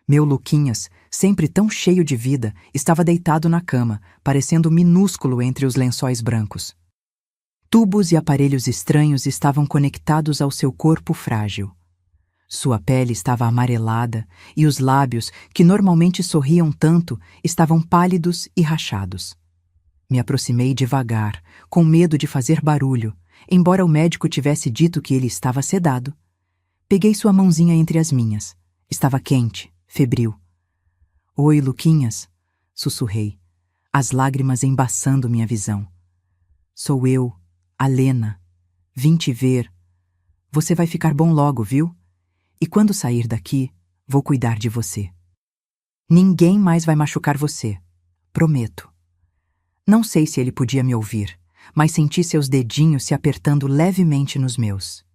S1: Meu Luquinhas, sempre tão cheio de vida, estava deitado na cama, parecendo minúsculo entre os lençóis brancos. Tubos e aparelhos estranhos estavam conectados ao seu corpo frágil. Sua pele estava amarelada e os lábios, que normalmente sorriam tanto, estavam pálidos e rachados. Me aproximei devagar, com medo de fazer barulho, embora o médico tivesse dito que ele estava sedado. Peguei sua mãozinha entre as minhas. Estava quente, febril. Oi, Luquinhas, sussurrei, as lágrimas embaçando minha visão. Sou eu, a Lena. Vim te ver. Você vai ficar bom logo, viu? E quando sair daqui, vou cuidar de você. Ninguém mais vai machucar você. Prometo. Não sei se ele podia me ouvir, mas senti seus dedinhos se apertando levemente nos meus.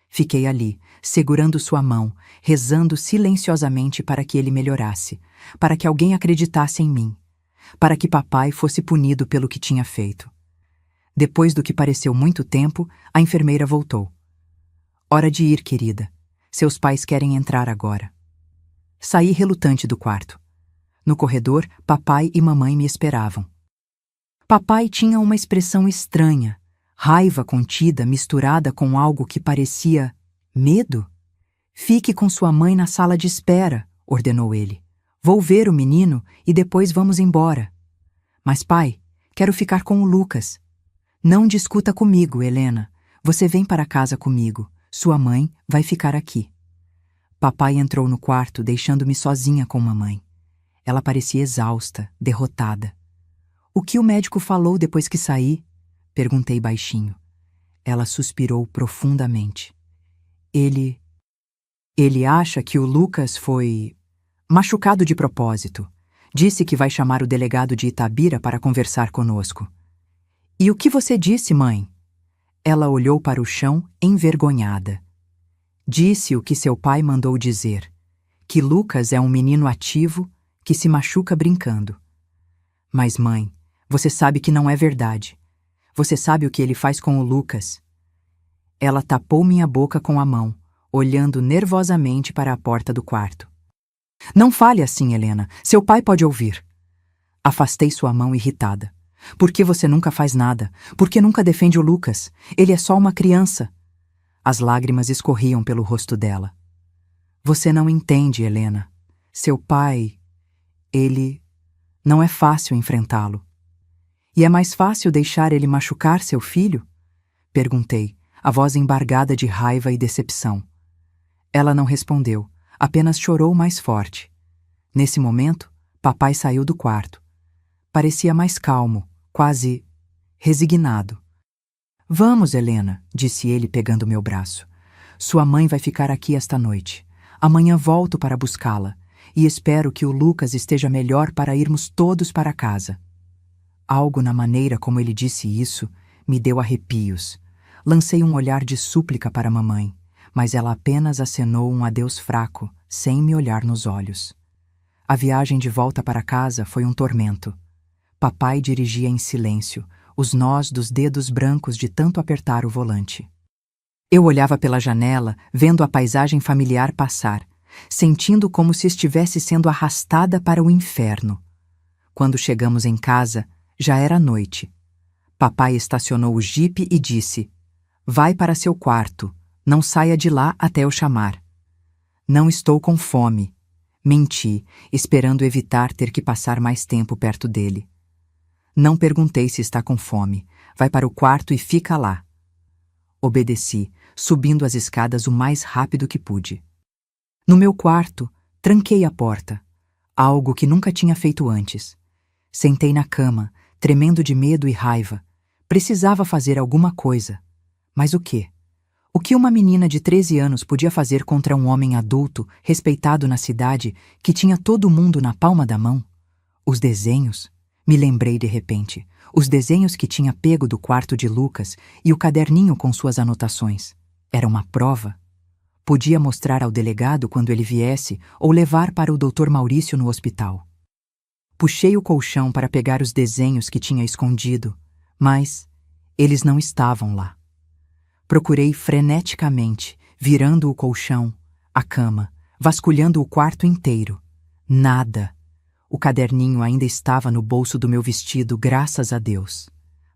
S1: Fiquei ali, segurando sua mão, rezando silenciosamente para que ele melhorasse, para que alguém acreditasse em mim, para que papai fosse punido pelo que tinha feito. Depois do que pareceu muito tempo, a enfermeira voltou. Hora de ir, querida. Seus pais querem entrar agora. Saí relutante do quarto. No corredor, papai e mamãe me esperavam. Papai tinha uma expressão estranha, raiva contida misturada com algo que parecia medo. Fique com sua mãe na sala de espera, ordenou ele. Vou ver o menino e depois vamos embora. Mas pai, quero ficar com o Lucas. Não discuta comigo, Helena. Você vem para casa comigo. Sua mãe vai ficar aqui. Papai entrou no quarto, deixando-me sozinha com mamãe. Ela parecia exausta, derrotada. O que o médico falou depois que saí? Perguntei baixinho. Ela suspirou profundamente. Ele Ele acha que o Lucas foi machucado de propósito. Disse que vai chamar o delegado de Itabira para conversar conosco. E o que você disse, mãe? Ela olhou para o chão, envergonhada. Disse o que seu pai mandou dizer, que Lucas é um menino ativo que se machuca brincando. Mas, mãe, você sabe que não é verdade. Você sabe o que ele faz com o Lucas. Ela tapou minha boca com a mão, olhando nervosamente para a porta do quarto. Não fale assim, Helena. Seu pai pode ouvir. Afastei sua mão irritada. Por que você nunca faz nada? Por que nunca defende o Lucas? Ele é só uma criança. As lágrimas escorriam pelo rosto dela. Você não entende, Helena. Seu pai, ele... Não é fácil enfrentá-lo. E é mais fácil deixar ele machucar seu filho? Perguntei, a voz embargada de raiva e decepção. Ela não respondeu, apenas chorou mais forte. Nesse momento, papai saiu do quarto. Parecia mais calmo, quase resignado. Vamos, Helena, disse ele pegando meu braço. Sua mãe vai ficar aqui esta noite. Amanhã volto para buscá-la e espero que o Lucas esteja melhor para irmos todos para casa. Algo na maneira como ele disse isso me deu arrepios. Lancei um olhar de súplica para a mamãe, mas ela apenas acenou um adeus fraco, sem me olhar nos olhos. A viagem de volta para casa foi um tormento. Papai dirigia em silêncio, os nós dos dedos brancos de tanto apertar o volante. Eu olhava pela janela, vendo a paisagem familiar passar, sentindo como se estivesse sendo arrastada para o inferno. Quando chegamos em casa, já era noite. Papai estacionou o jipe e disse: "Vai para seu quarto, não saia de lá até eu chamar." Não estou com fome. Menti, esperando evitar ter que passar mais tempo perto dele. Não perguntei se está com fome. Vai para o quarto e fica lá. Obedeci, subindo as escadas o mais rápido que pude. No meu quarto, tranquei a porta, algo que nunca tinha feito antes. Sentei na cama, tremendo de medo e raiva. Precisava fazer alguma coisa. Mas o quê? O que uma menina de 13 anos podia fazer contra um homem adulto, respeitado na cidade, que tinha todo mundo na palma da mão? Os desenhos? Me lembrei de repente. Os desenhos que tinha pego do quarto de Lucas e o caderninho com suas anotações. Era uma prova. Podia mostrar ao delegado quando ele viesse ou levar para o Dr. Maurício no hospital. Puxei o colchão para pegar os desenhos que tinha escondido, mas eles não estavam lá. Procurei freneticamente, virando o colchão, a cama, vasculhando o quarto inteiro. Nada. O caderninho ainda estava no bolso do meu vestido, graças a Deus.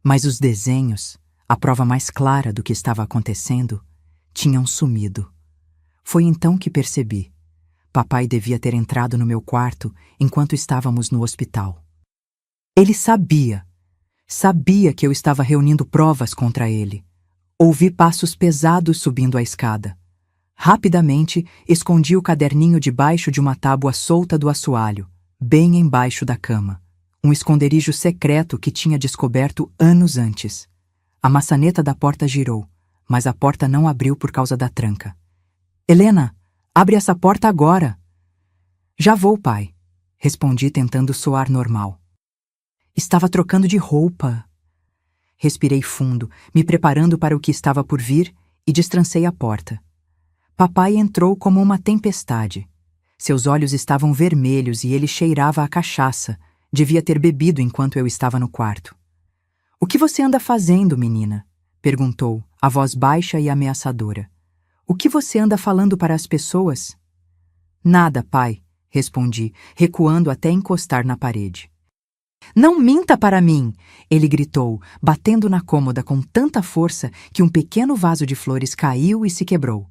S1: Mas os desenhos, a prova mais clara do que estava acontecendo, tinham sumido. Foi então que percebi. Papai devia ter entrado no meu quarto enquanto estávamos no hospital. Ele sabia que eu estava reunindo provas contra ele. Ouvi passos pesados subindo a escada. Rapidamente, escondi o caderninho debaixo de uma tábua solta do assoalho, bem embaixo da cama. Um esconderijo secreto que tinha descoberto anos antes. A maçaneta da porta girou, mas a porta não abriu por causa da tranca. "Helena, abre essa porta agora!" "Já vou, pai", respondi tentando soar normal. Estava trocando de roupa. Respirei fundo, me preparando para o que estava por vir, e destrancei a porta. Papai entrou como uma tempestade. Seus olhos estavam vermelhos e ele cheirava a cachaça. Devia ter bebido enquanto eu estava no quarto. "O que você anda fazendo, menina?" perguntou, a voz baixa e ameaçadora. "O que você anda falando para as pessoas?" "Nada, pai", respondi, recuando até encostar na parede. "Não minta para mim!" ele gritou, batendo na cômoda com tanta força que um pequeno vaso de flores caiu e se quebrou.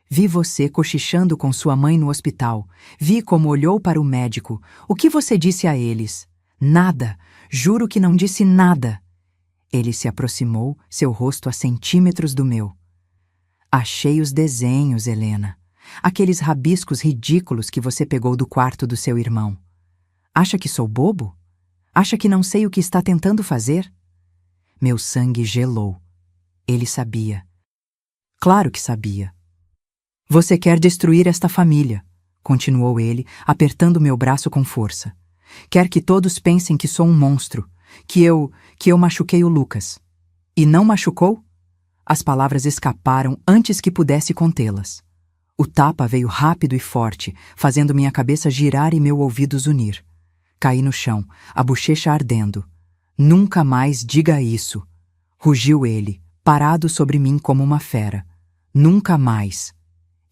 S1: "Vi você cochichando com sua mãe no hospital. Vi como olhou para o médico. O que você disse a eles?" "Nada. Juro que não disse nada." Ele se aproximou, seu rosto a centímetros do meu. "Achei os desenhos, Helena. Aqueles rabiscos ridículos que você pegou do quarto do seu irmão. Acha que sou bobo? Acha que não sei o que está tentando fazer?" Meu sangue gelou. Ele sabia. Claro que sabia. Você quer destruir esta família, continuou ele, apertando meu braço com força. Quer que todos pensem que sou um monstro, que eu machuquei o Lucas. E não machucou? As palavras escaparam antes que pudesse contê-las. O tapa veio rápido e forte, fazendo minha cabeça girar e meu ouvido zunir. Caí no chão, a bochecha ardendo. Nunca mais diga isso, rugiu ele, parado sobre mim como uma fera. Nunca mais.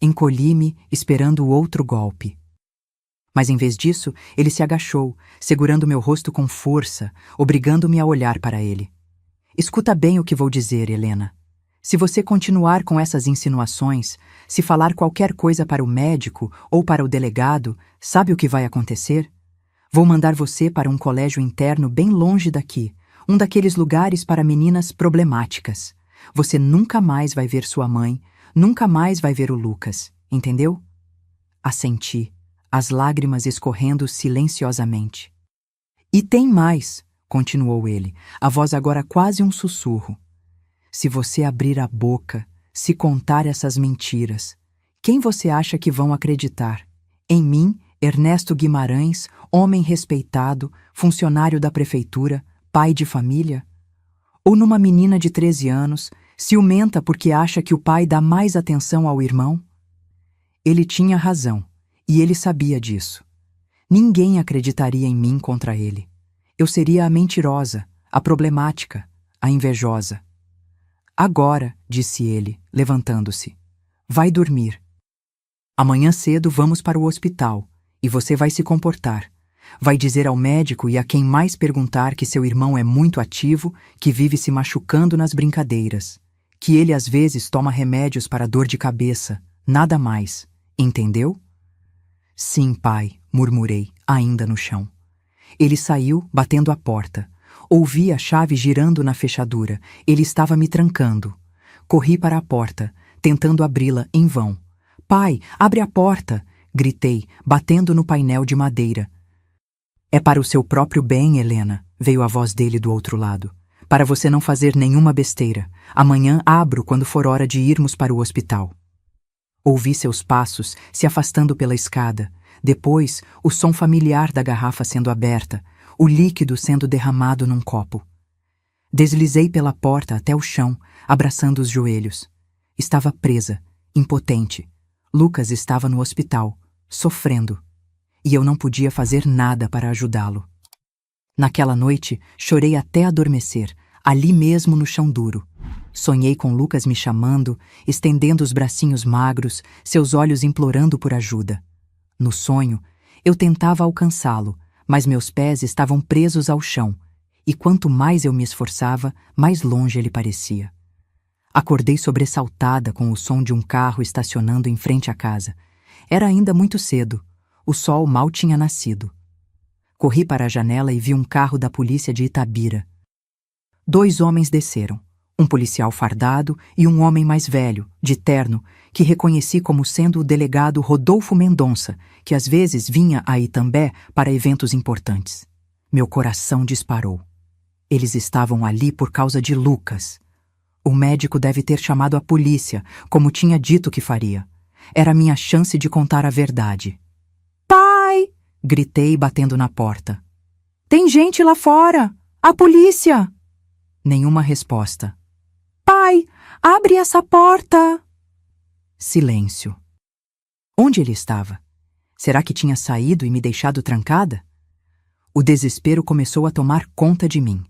S1: Encolhi-me, esperando o outro golpe. Mas em vez disso, ele se agachou, segurando meu rosto com força, obrigando-me a olhar para ele. Escuta bem o que vou dizer, Helena. Se você continuar com essas insinuações, se falar qualquer coisa para o médico ou para o delegado, sabe o que vai acontecer? Vou mandar você para um colégio interno bem longe daqui, um daqueles lugares para meninas problemáticas. Você nunca mais vai ver sua mãe, nunca mais vai ver o Lucas, entendeu? Assenti, as lágrimas escorrendo silenciosamente. E tem mais, continuou ele, a voz agora quase um sussurro. Se você abrir a boca, se contar essas mentiras, quem você acha que vão acreditar? Em mim, Ernesto Guimarães, homem respeitado, funcionário da prefeitura, pai de família? Ou numa menina de 13 anos, ciumenta porque acha que o pai dá mais atenção ao irmão? Ele tinha razão, e ele sabia disso. Ninguém acreditaria em mim contra ele. Eu seria a mentirosa, a problemática, a invejosa. Agora, disse ele, levantando-se, vai dormir. Amanhã cedo vamos para o hospital, e você vai se comportar. Vai dizer ao médico e a quem mais perguntar que seu irmão é muito ativo, que vive se machucando nas brincadeiras, que ele às vezes toma remédios para dor de cabeça, nada mais, entendeu? Sim, pai, murmurei, ainda no chão. Ele saiu, batendo a porta. Ouvi a chave girando na fechadura. Ele estava me trancando. Corri para a porta, tentando abri-la em vão. Pai, abre a porta! Gritei, batendo no painel de madeira. É para o seu próprio bem, Helena, veio a voz dele do outro lado. Para você não fazer nenhuma besteira. Amanhã abro quando for hora de irmos para o hospital. Ouvi seus passos se afastando pela escada. Depois, o som familiar da garrafa sendo aberta, o líquido sendo derramado num copo. Deslizei pela porta até o chão, abraçando os joelhos. Estava presa, impotente. Lucas estava no hospital, sofrendo. E eu não podia fazer nada para ajudá-lo. Naquela noite, chorei até adormecer, ali mesmo no chão duro. Sonhei com Lucas me chamando, estendendo os bracinhos magros, seus olhos implorando por ajuda. No sonho, eu tentava alcançá-lo, mas meus pés estavam presos ao chão, e quanto mais eu me esforçava, mais longe ele parecia. Acordei sobressaltada com o som de um carro estacionando em frente à casa. Era ainda muito cedo. O sol mal tinha nascido. Corri para a janela e vi um carro da polícia de Itabira. 2 homens desceram, um policial fardado e um homem mais velho, de terno, que reconheci como sendo o delegado Rodolfo Mendonça, que às vezes vinha a Itambé para eventos importantes. Meu coração disparou. Eles estavam ali por causa de Lucas. O médico deve ter chamado a polícia, como tinha dito que faria. Era minha chance de contar a verdade. Pai! Gritei, batendo na porta. Tem gente lá fora! A polícia! Nenhuma resposta. Pai, abre essa porta! Silêncio. Onde ele estava? Será que tinha saído e me deixado trancada? O desespero começou a tomar conta de mim.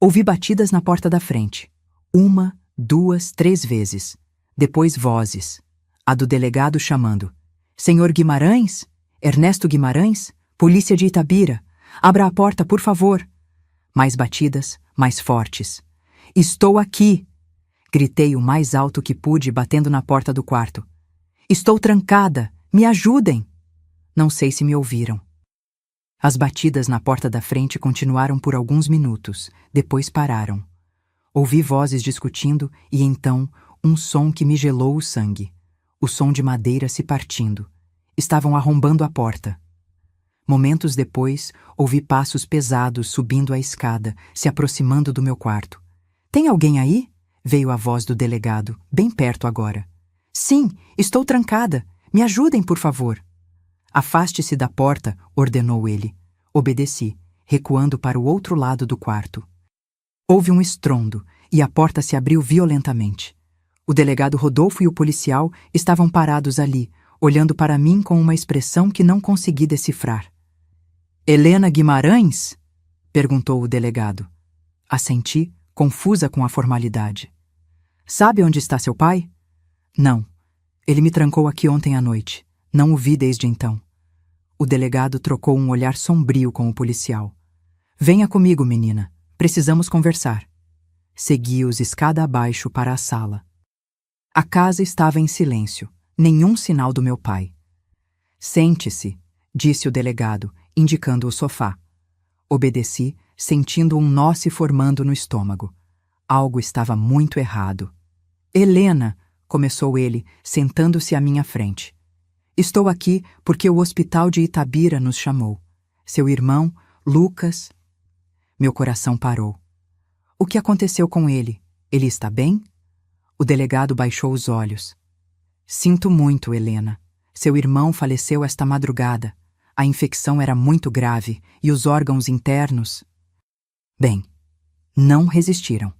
S1: Ouvi batidas na porta da frente. 1, 2, 3 vezes. Depois vozes. A do delegado chamando. Senhor Guimarães? Ernesto Guimarães? Polícia de Itabira. Abra a porta, por favor. Mais batidas, mais fortes. Estou aqui! Gritei o mais alto que pude, batendo na porta do quarto. Estou trancada! Me ajudem! Não sei se me ouviram. As batidas na porta da frente continuaram por alguns minutos, depois pararam. Ouvi vozes discutindo e então um som que me gelou o sangue. O som de madeira se partindo. Estavam arrombando a porta. Momentos depois, ouvi passos pesados subindo a escada, se aproximando do meu quarto. Tem alguém aí? Veio a voz do delegado, bem perto agora. Sim, estou trancada. Me ajudem, por favor. Afaste-se da porta, ordenou ele. Obedeci, recuando para o outro lado do quarto. Houve um estrondo e a porta se abriu violentamente. O delegado Rodolfo e o policial estavam parados ali, olhando para mim com uma expressão que não consegui decifrar. Helena Guimarães? Perguntou o delegado. Assenti, confusa com a formalidade. Sabe onde está seu pai? Não. Ele me trancou aqui ontem à noite. Não o vi desde então. O delegado trocou um olhar sombrio com o policial. Venha comigo, menina. Precisamos conversar. Segui-os escada abaixo para a sala. A casa estava em silêncio. Nenhum sinal do meu pai. Sente-se, disse o delegado, indicando o sofá. Obedeci, sentindo um nó se formando no estômago. Algo estava muito errado. Helena, começou ele, sentando-se à minha frente. Estou aqui porque o hospital de Itabira nos chamou. Seu irmão, Lucas... Meu coração parou. O que aconteceu com ele? Ele está bem? O delegado baixou os olhos. Sinto muito, Helena. Seu irmão faleceu esta madrugada. A infecção era muito grave e os órgãos internos... Bem, não resistiram.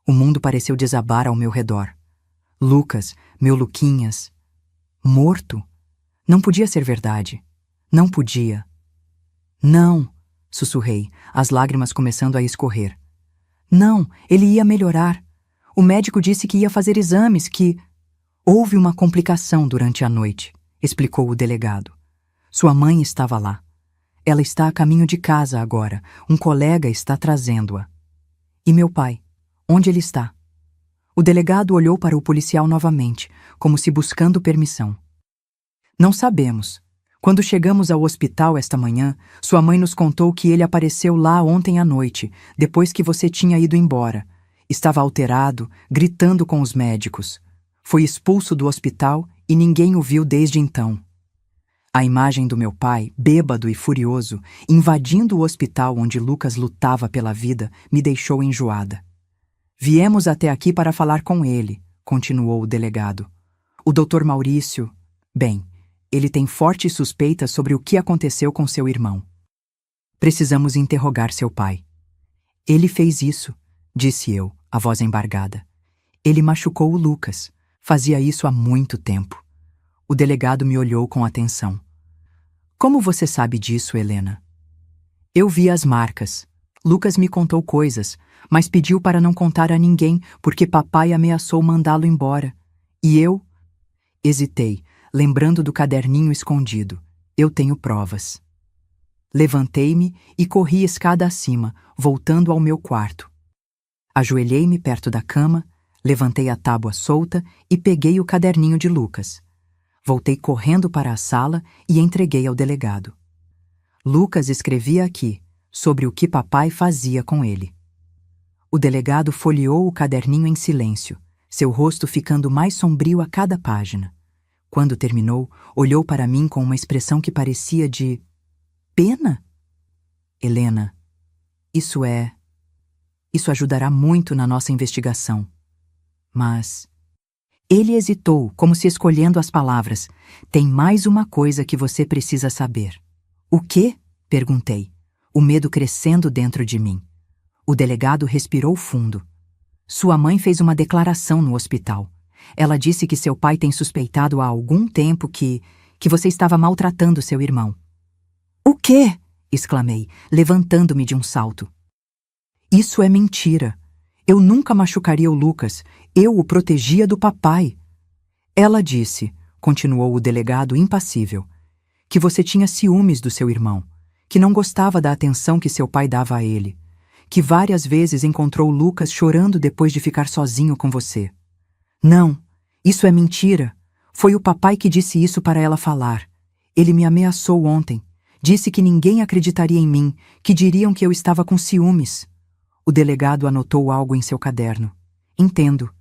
S1: O mundo pareceu desabar ao meu redor. Lucas, meu Luquinhas... Morto? Não podia ser verdade. Não podia. Não, sussurrei, as lágrimas começando a escorrer. Não, ele ia melhorar. O médico disse que ia fazer exames, que... Houve uma complicação durante a noite, explicou o delegado. Sua mãe estava lá. Ela está a caminho de casa agora. Um colega está trazendo-a. E meu pai? Onde ele está? O delegado olhou para o policial novamente, como se buscando permissão. Não sabemos. Quando chegamos ao hospital esta manhã, sua mãe nos contou que ele apareceu lá ontem à noite, depois que você tinha ido embora. Estava alterado, gritando com os médicos. Foi expulso do hospital e ninguém o viu desde então. A imagem do meu pai, bêbado e furioso, invadindo o hospital onde Lucas lutava pela vida, me deixou enjoada. Viemos até aqui para falar com ele, continuou o delegado. O Dr. Maurício... Bem, ele tem fortes suspeitas sobre o que aconteceu com seu irmão. Precisamos interrogar seu pai. Ele fez isso, disse eu, a voz embargada. Ele machucou o Lucas. Fazia isso há muito tempo. O delegado me olhou com atenção. Como você sabe disso, Helena? Eu vi as marcas. Lucas me contou coisas, mas pediu para não contar a ninguém porque papai ameaçou mandá-lo embora. E eu... Hesitei, lembrando do caderninho escondido. Eu tenho provas. Levantei-me e corri escada acima, voltando ao meu quarto. Ajoelhei-me perto da cama, levantei a tábua solta e peguei o caderninho de Lucas. Voltei correndo para a sala e entreguei ao delegado. Lucas escrevia aqui, sobre o que papai fazia com ele. O delegado folheou o caderninho em silêncio, seu rosto ficando mais sombrio a cada página. Quando terminou, olhou para mim com uma expressão que parecia de... pena? Helena, isso ajudará muito na nossa investigação. Mas... Ele hesitou, como se escolhendo as palavras. Tem mais uma coisa que você precisa saber. O quê? Perguntei, o medo crescendo dentro de mim. O delegado respirou fundo. Sua mãe fez uma declaração no hospital. Ela disse que seu pai tem suspeitado há algum tempo que você estava maltratando seu irmão. O quê? Exclamei, levantando-me de um salto. Isso é mentira. Eu nunca machucaria o Lucas. Eu o protegia do papai. Ela disse, continuou o delegado impassível, que você tinha ciúmes do seu irmão, que não gostava da atenção que seu pai dava a ele, que várias vezes encontrou Lucas chorando depois de ficar sozinho com você. Não, isso é mentira. Foi o papai que disse isso para ela falar. Ele me ameaçou ontem. Disse que ninguém acreditaria em mim, que diriam que eu estava com ciúmes. O delegado anotou algo em seu caderno. Entendo.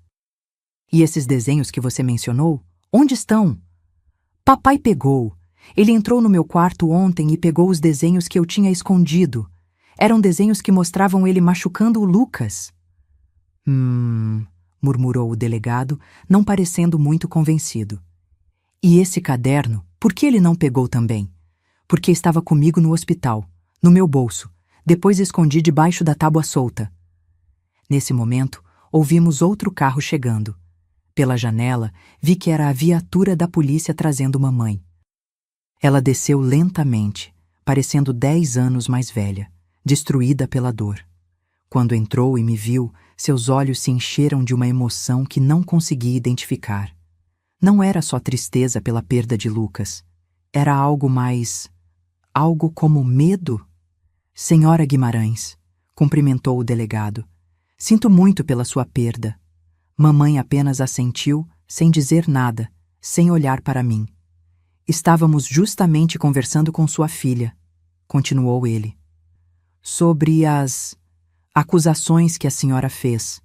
S1: E esses desenhos que você mencionou? Onde estão? Papai pegou. Ele entrou no meu quarto ontem e pegou os desenhos que eu tinha escondido. Eram desenhos que mostravam ele machucando o Lucas. murmurou o delegado, não parecendo muito convencido. E esse caderno, por que ele não pegou também? Porque estava comigo no hospital, no meu bolso. Depois escondi debaixo da tábua solta. Nesse momento, ouvimos outro carro chegando. Pela janela, vi que era a viatura da polícia trazendo mamãe. Ela desceu lentamente, parecendo 10 anos mais velha, destruída pela dor. Quando entrou e me viu, seus olhos se encheram de uma emoção que não consegui identificar. Não era só tristeza pela perda de Lucas. Era algo mais... algo como medo. Senhora Guimarães, cumprimentou o delegado. Sinto muito pela sua perda. Mamãe apenas assentiu, sem dizer nada, sem olhar para mim. Estávamos justamente conversando com sua filha, continuou ele. Sobre as acusações que a senhora fez.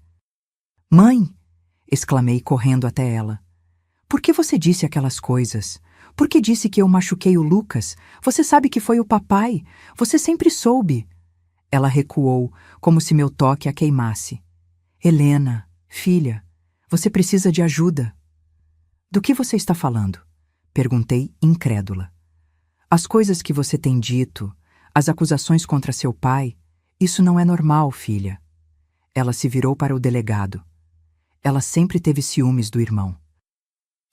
S1: Mãe! Exclamei correndo até ela. Por que você disse aquelas coisas? Por que disse que eu machuquei o Lucas? Você sabe que foi o papai. Você sempre soube. Ela recuou, como se meu toque a queimasse. Helena, filha, você precisa de ajuda. Do que você está falando? Perguntei, incrédula. As coisas que você tem dito, as acusações contra seu pai, isso não é normal, filha. Ela se virou para o delegado. Ela sempre teve ciúmes do irmão.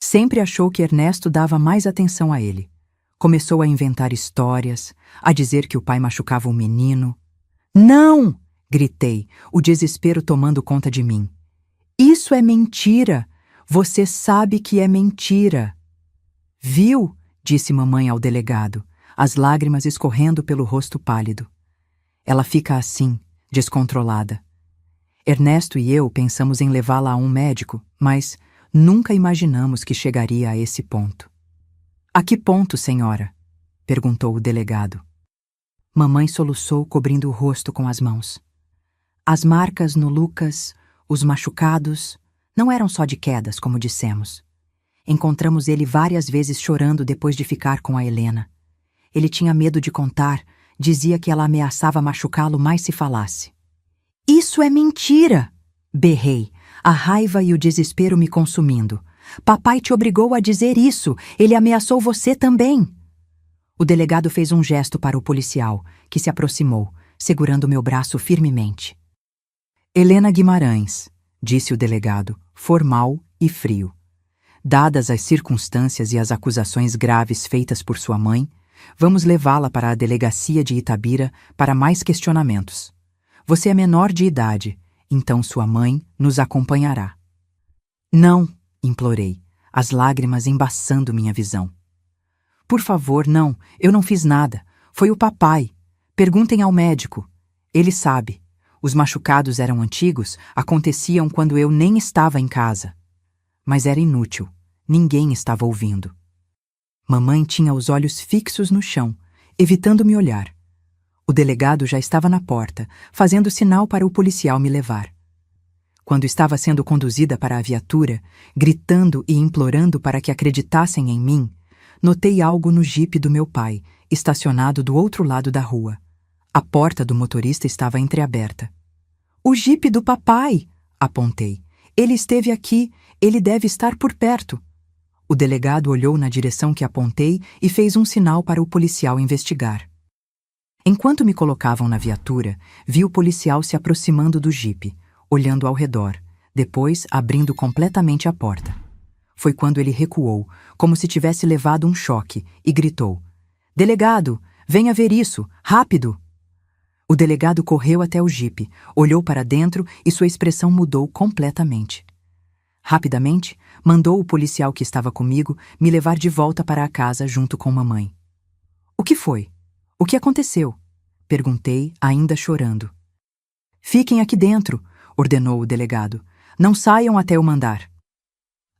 S1: Sempre achou que Ernesto dava mais atenção a ele. Começou a inventar histórias, a dizer que o pai machucava o menino. Não! Gritei, o desespero tomando conta de mim. Isso é mentira! Você sabe que é mentira! Viu? Disse mamãe ao delegado, as lágrimas escorrendo pelo rosto pálido. Ela fica assim, descontrolada. Ernesto e eu pensamos em levá-la a um médico, mas nunca imaginamos que chegaria a esse ponto. A que ponto, senhora? Perguntou o delegado. Mamãe soluçou, cobrindo o rosto com as mãos. As marcas no Lucas, os machucados, não eram só de quedas, como dissemos. Encontramos ele várias vezes chorando depois de ficar com a Helena. Ele tinha medo de contar, dizia que ela ameaçava machucá-lo mais se falasse. Isso é mentira! Berrei, a raiva e o desespero me consumindo. Papai te obrigou a dizer isso, ele ameaçou você também. O delegado fez um gesto para o policial, que se aproximou, segurando meu braço firmemente. Helena Guimarães, disse o delegado, formal e frio. Dadas as circunstâncias e as acusações graves feitas por sua mãe, vamos levá-la para a delegacia de Itabira para mais questionamentos. Você é menor de idade, então sua mãe nos acompanhará. Não, implorei, as lágrimas embaçando minha visão. Por favor, não, eu não fiz nada. Foi o papai. Perguntem ao médico. Ele sabe. Os machucados eram antigos, aconteciam quando eu nem estava em casa. Mas era inútil. Ninguém estava ouvindo. Mamãe tinha os olhos fixos no chão, evitando me olhar. O delegado já estava na porta, fazendo sinal para o policial me levar. Quando estava sendo conduzida para a viatura, gritando e implorando para que acreditassem em mim, notei algo no jipe do meu pai, estacionado do outro lado da rua. A porta do motorista estava entreaberta. O jipe do papai! Apontei. Ele esteve aqui, ele deve estar por perto. O delegado olhou na direção que apontei e fez um sinal para o policial investigar. Enquanto me colocavam na viatura, vi o policial se aproximando do jipe, olhando ao redor, depois abrindo completamente a porta. Foi quando ele recuou, como se tivesse levado um choque, e gritou: "Delegado, venha ver isso, rápido!" O delegado correu até o jipe, olhou para dentro e sua expressão mudou completamente. Rapidamente, mandou o policial que estava comigo me levar de volta para a casa junto com mamãe. "O que foi? O que aconteceu?" Perguntei, ainda chorando. "Fiquem aqui dentro", ordenou o delegado. "Não saiam até eu mandar."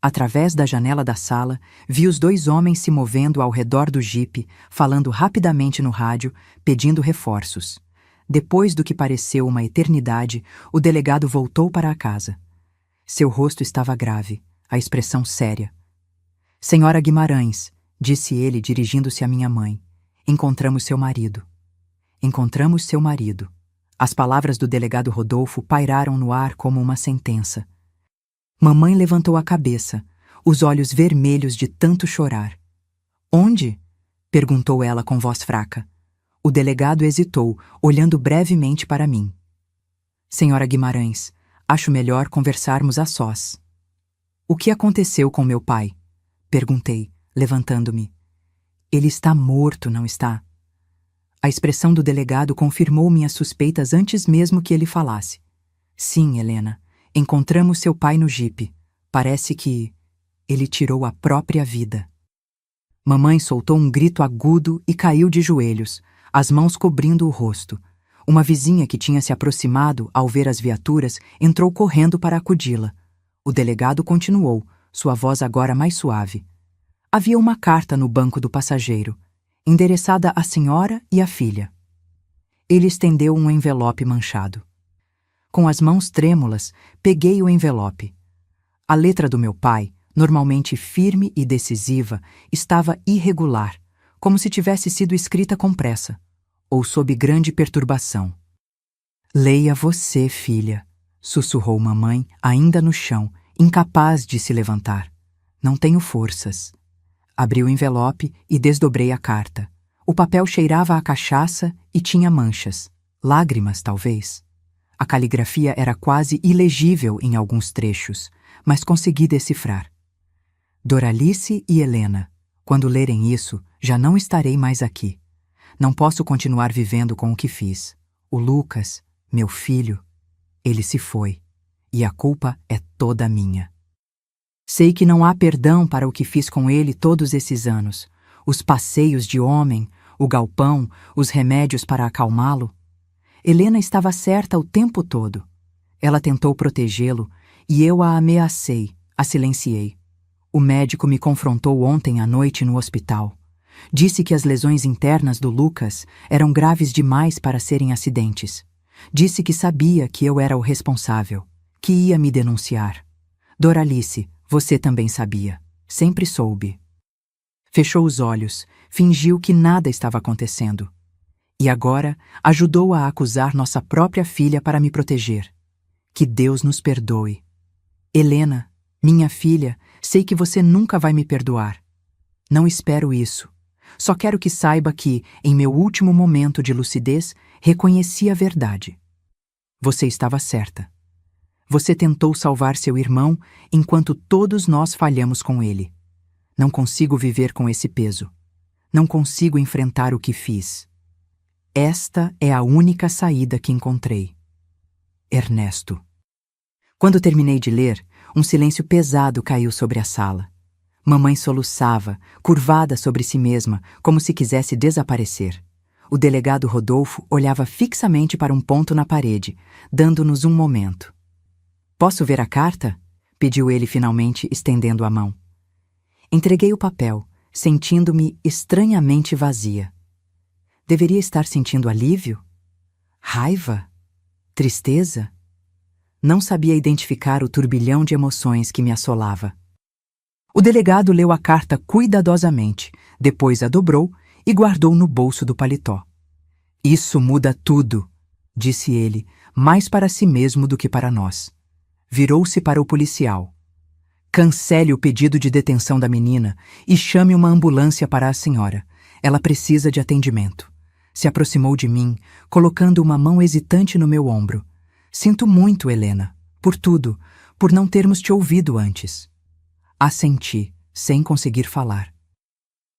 S1: Através da janela da sala, vi os 2 homens se movendo ao redor do jipe, falando rapidamente no rádio, pedindo reforços. Depois do que pareceu uma eternidade, o delegado voltou para a casa. Seu rosto estava grave, a expressão séria. "Senhora Guimarães", disse ele dirigindo-se à minha mãe, "encontramos seu marido." "Encontramos seu marido." As palavras do delegado Rodolfo pairaram no ar como uma sentença. Mamãe levantou a cabeça, os olhos vermelhos de tanto chorar. Onde? Perguntou ela com voz fraca. O delegado hesitou, olhando brevemente para mim. Senhora Guimarães, acho melhor conversarmos a sós. O que aconteceu com meu pai? Perguntei, levantando-me. Ele está morto, não está? A expressão do delegado confirmou minhas suspeitas antes mesmo que ele falasse. Sim, Helena, encontramos seu pai no jipe. Parece que ele tirou a própria vida. Mamãe soltou um grito agudo e caiu de joelhos, as mãos cobrindo o rosto. Uma vizinha que tinha se aproximado ao ver as viaturas entrou correndo para acudi-la. O delegado continuou, sua voz agora mais suave. Havia uma carta no banco do passageiro, endereçada à senhora e à filha. Ele estendeu um envelope manchado. Com as mãos trêmulas, peguei o envelope. A letra do meu pai, normalmente firme e decisiva, estava irregular, como se tivesse sido escrita com pressa, ou sob grande perturbação. Leia você, filha, sussurrou mamãe, ainda no chão, incapaz de se levantar. Não tenho forças. Abri o envelope e desdobrei a carta. O papel cheirava a cachaça e tinha manchas. Lágrimas, talvez. A caligrafia era quase ilegível em alguns trechos, mas consegui decifrar. Doralice e Helena, quando lerem isso, já não estarei mais aqui. Não posso continuar vivendo com o que fiz. O Lucas, meu filho, ele se foi, e a culpa é toda minha. Sei que não há perdão para o que fiz com ele todos esses anos. Os passeios de homem, o galpão, os remédios para acalmá-lo. Helena estava certa o tempo todo. Ela tentou protegê-lo e eu a ameacei, a silenciei. O médico me confrontou ontem à noite no hospital. Disse que as lesões internas do Lucas eram graves demais para serem acidentes. Disse que sabia que eu era o responsável, que ia me denunciar. Doralice, você também sabia. Sempre soube. Fechou os olhos, fingiu que nada estava acontecendo. E agora ajudou a acusar nossa própria filha para me proteger. Que Deus nos perdoe. Helena, minha filha, sei que você nunca vai me perdoar. Não espero isso. Só quero que saiba que, em meu último momento de lucidez, reconheci a verdade. Você estava certa. Você tentou salvar seu irmão enquanto todos nós falhamos com ele. Não consigo viver com esse peso. Não consigo enfrentar o que fiz. Esta é a única saída que encontrei. Ernesto. Quando terminei de ler, um silêncio pesado caiu sobre a sala. Mamãe soluçava, curvada sobre si mesma, como se quisesse desaparecer. O delegado Rodolfo olhava fixamente para um ponto na parede, dando-nos um momento. Posso ver a carta? Pediu ele finalmente, estendendo a mão. Entreguei o papel, sentindo-me estranhamente vazia. Deveria estar sentindo alívio? Raiva? Tristeza? Não sabia identificar o turbilhão de emoções que me assolava. O delegado leu a carta cuidadosamente, depois a dobrou e guardou no bolso do paletó. Isso muda tudo, disse ele, mais para si mesmo do que para nós. Virou-se para o policial. Cancele o pedido de detenção da menina e chame uma ambulância para a senhora. Ela precisa de atendimento. Se aproximou de mim, colocando uma mão hesitante no meu ombro. Sinto muito, Helena, por tudo, por não termos te ouvido antes. Assenti, sem conseguir falar.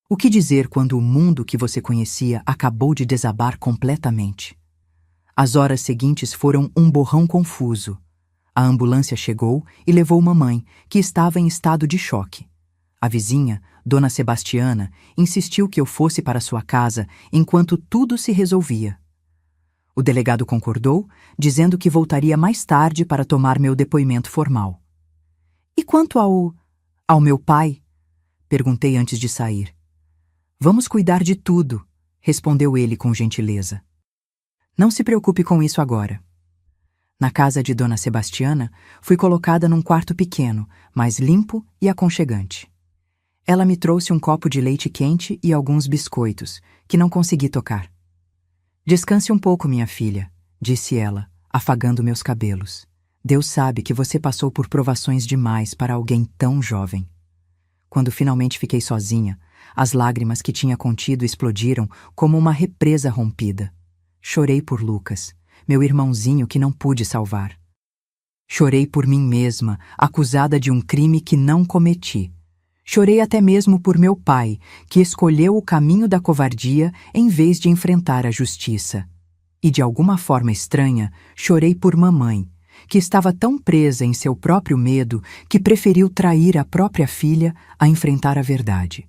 S1: O que dizer quando o mundo que você conhecia acabou de desabar completamente? As horas seguintes foram um borrão confuso. A ambulância chegou e levou mamãe, que estava em estado de choque. A vizinha, Dona Sebastiana, insistiu que eu fosse para sua casa enquanto tudo se resolvia. O delegado concordou, dizendo que voltaria mais tarde para tomar meu depoimento formal. E quanto ao meu pai? Perguntei antes de sair. Vamos cuidar de tudo, respondeu ele com gentileza. Não se preocupe com isso agora. Na casa de Dona Sebastiana, fui colocada num quarto pequeno, mais limpo e aconchegante. Ela me trouxe um copo de leite quente e alguns biscoitos, que não consegui tocar. Descanse um pouco, minha filha, disse ela, afagando meus cabelos. Deus sabe que você passou por provações demais para alguém tão jovem. Quando finalmente fiquei sozinha, as lágrimas que tinha contido explodiram como uma represa rompida. Chorei por Lucas, meu irmãozinho que não pude salvar. Chorei por mim mesma, acusada de um crime que não cometi. Chorei até mesmo por meu pai, que escolheu o caminho da covardia em vez de enfrentar a justiça. E de alguma forma estranha, chorei por mamãe, que estava tão presa em seu próprio medo que preferiu trair a própria filha a enfrentar a verdade.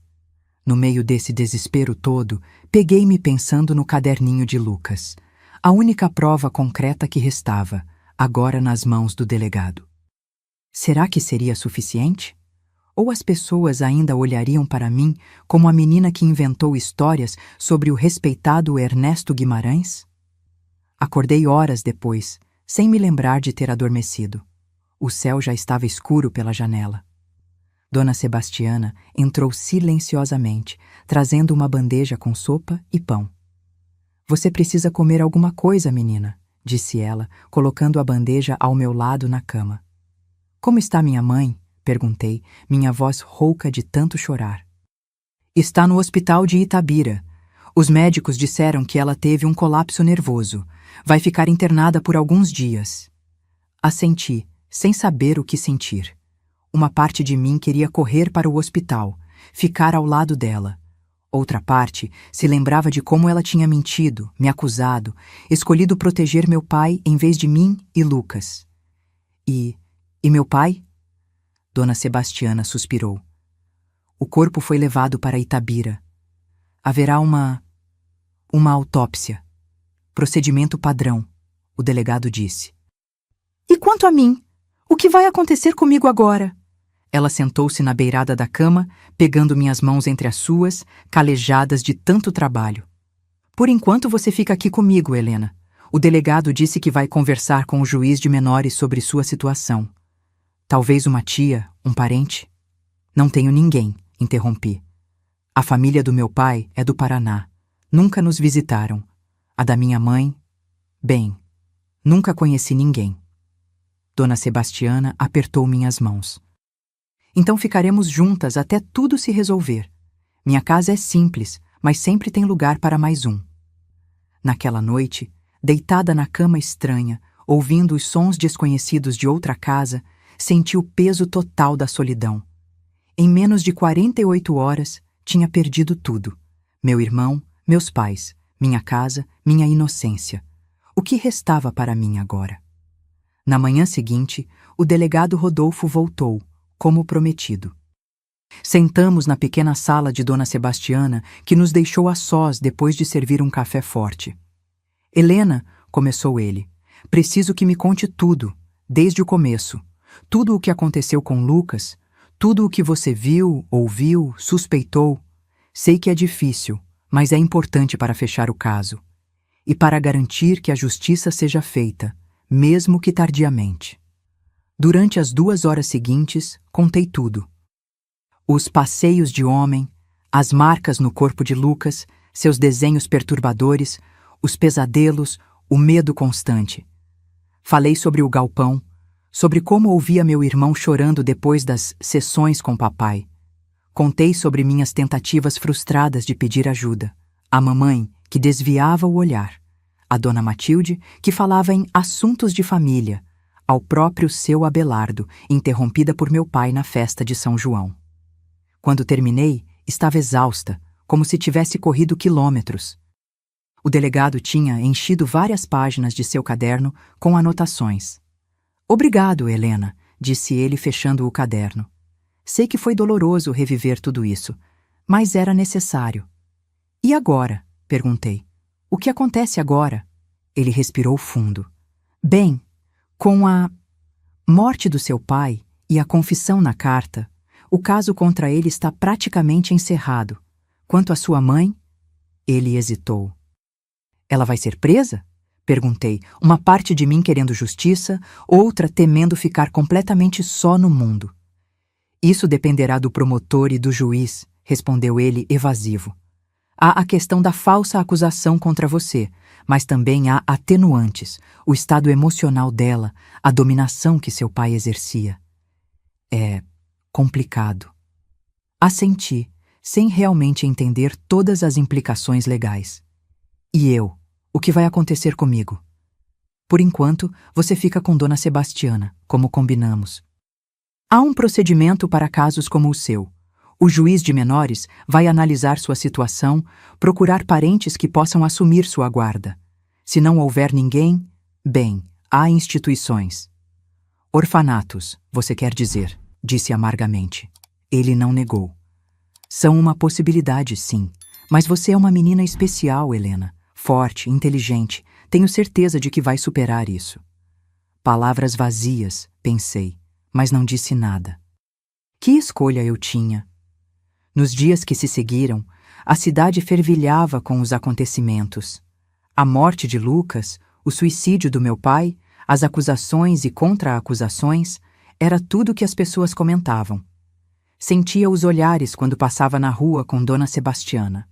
S1: No meio desse desespero todo, peguei-me pensando no caderninho de Lucas, a única prova concreta que restava, agora nas mãos do delegado. Será que seria suficiente? Ou as pessoas ainda olhariam para mim como a menina que inventou histórias sobre o respeitado Ernesto Guimarães? Acordei horas depois, sem me lembrar de ter adormecido. O céu já estava escuro pela janela. Dona Sebastiana entrou silenciosamente, trazendo uma bandeja com sopa e pão. "Você precisa comer alguma coisa, menina", disse ela, colocando a bandeja ao meu lado na cama. "Como está minha mãe?", perguntei, minha voz rouca de tanto chorar. "Está no hospital de Itabira. Os médicos disseram que ela teve um colapso nervoso. Vai ficar internada por alguns dias." Assenti, sem saber o que sentir. Uma parte de mim queria correr para o hospital, ficar ao lado dela. Outra parte se lembrava de como ela tinha mentido, me acusado, escolhido proteger meu pai em vez de mim e Lucas. E meu pai?" Dona Sebastiana suspirou. "O corpo foi levado para Itabira. Haverá uma autópsia. Procedimento padrão", o delegado disse. "E quanto a mim? O que vai acontecer comigo agora?" Ela sentou-se na beirada da cama, pegando minhas mãos entre as suas, calejadas de tanto trabalho. "Por enquanto você fica aqui comigo, Helena. O delegado disse que vai conversar com o juiz de menores sobre sua situação. Talvez uma tia, um parente?" "Não tenho ninguém", interrompi. "A família do meu pai é do Paraná. Nunca nos visitaram. A da minha mãe, bem, nunca conheci ninguém." Dona Sebastiana apertou minhas mãos. "Então ficaremos juntas até tudo se resolver. Minha casa é simples, mas sempre tem lugar para mais um." Naquela noite, deitada na cama estranha, ouvindo os sons desconhecidos de outra casa, senti o peso total da solidão. Em menos de 48 horas, tinha perdido tudo. Meu irmão, meus pais, minha casa, minha inocência. O que restava para mim agora? Na manhã seguinte, o delegado Rodolfo voltou, como prometido. Sentamos na pequena sala de Dona Sebastiana, que nos deixou a sós depois de servir um café forte. "Helena", começou ele, "preciso que me conte tudo, desde o começo. Tudo o que aconteceu com Lucas, tudo o que você viu, ouviu, suspeitou. Sei que é difícil, mas é importante para fechar o caso. E para garantir que a justiça seja feita, mesmo que tardiamente." Durante as 2 horas seguintes, contei tudo. Os passeios de homem, as marcas no corpo de Lucas, seus desenhos perturbadores, os pesadelos, o medo constante. Falei sobre o galpão, sobre como ouvia meu irmão chorando depois das sessões com papai. Contei sobre minhas tentativas frustradas de pedir ajuda, a mamãe, que desviava o olhar, a dona Matilde, que falava em assuntos de família, ao próprio seu Abelardo, interrompida por meu pai na festa de São João. Quando terminei, estava exausta, como se tivesse corrido quilômetros. O delegado tinha enchido várias páginas de seu caderno com anotações. "Obrigado, Helena", disse ele fechando o caderno. "Sei que foi doloroso reviver tudo isso, mas era necessário." "E agora?", perguntei. "O que acontece agora?" Ele respirou fundo. "Bem, com a morte do seu pai e a confissão na carta, o caso contra ele está praticamente encerrado. Quanto à sua mãe..." Ele hesitou. "Ela vai ser presa?", perguntei, uma parte de mim querendo justiça, outra temendo ficar completamente só no mundo. "Isso dependerá do promotor e do juiz", respondeu ele evasivo. Há a questão da falsa acusação contra você, mas também há atenuantes, o estado emocional dela, a dominação que seu pai exercia. É complicado. Assenti, sem realmente entender todas as implicações legais. E eu? O que vai acontecer comigo? Por enquanto, você fica com Dona Sebastiana, como combinamos. Há um procedimento para casos como o seu. O juiz de menores vai analisar sua situação, procurar parentes que possam assumir sua guarda. Se não houver ninguém, bem, há instituições. Orfanatos, você quer dizer, disse amargamente. Ele não negou. São uma possibilidade, sim, mas você é uma menina especial, Helena. Forte, inteligente, tenho certeza de que vai superar isso. Palavras vazias, pensei, mas não disse nada. Que escolha eu tinha? Nos dias que se seguiram, a cidade fervilhava com os acontecimentos. A morte de Lucas, o suicídio do meu pai, as acusações e contra-acusações, era tudo que as pessoas comentavam. Sentia os olhares quando passava na rua com Dona Sebastiana.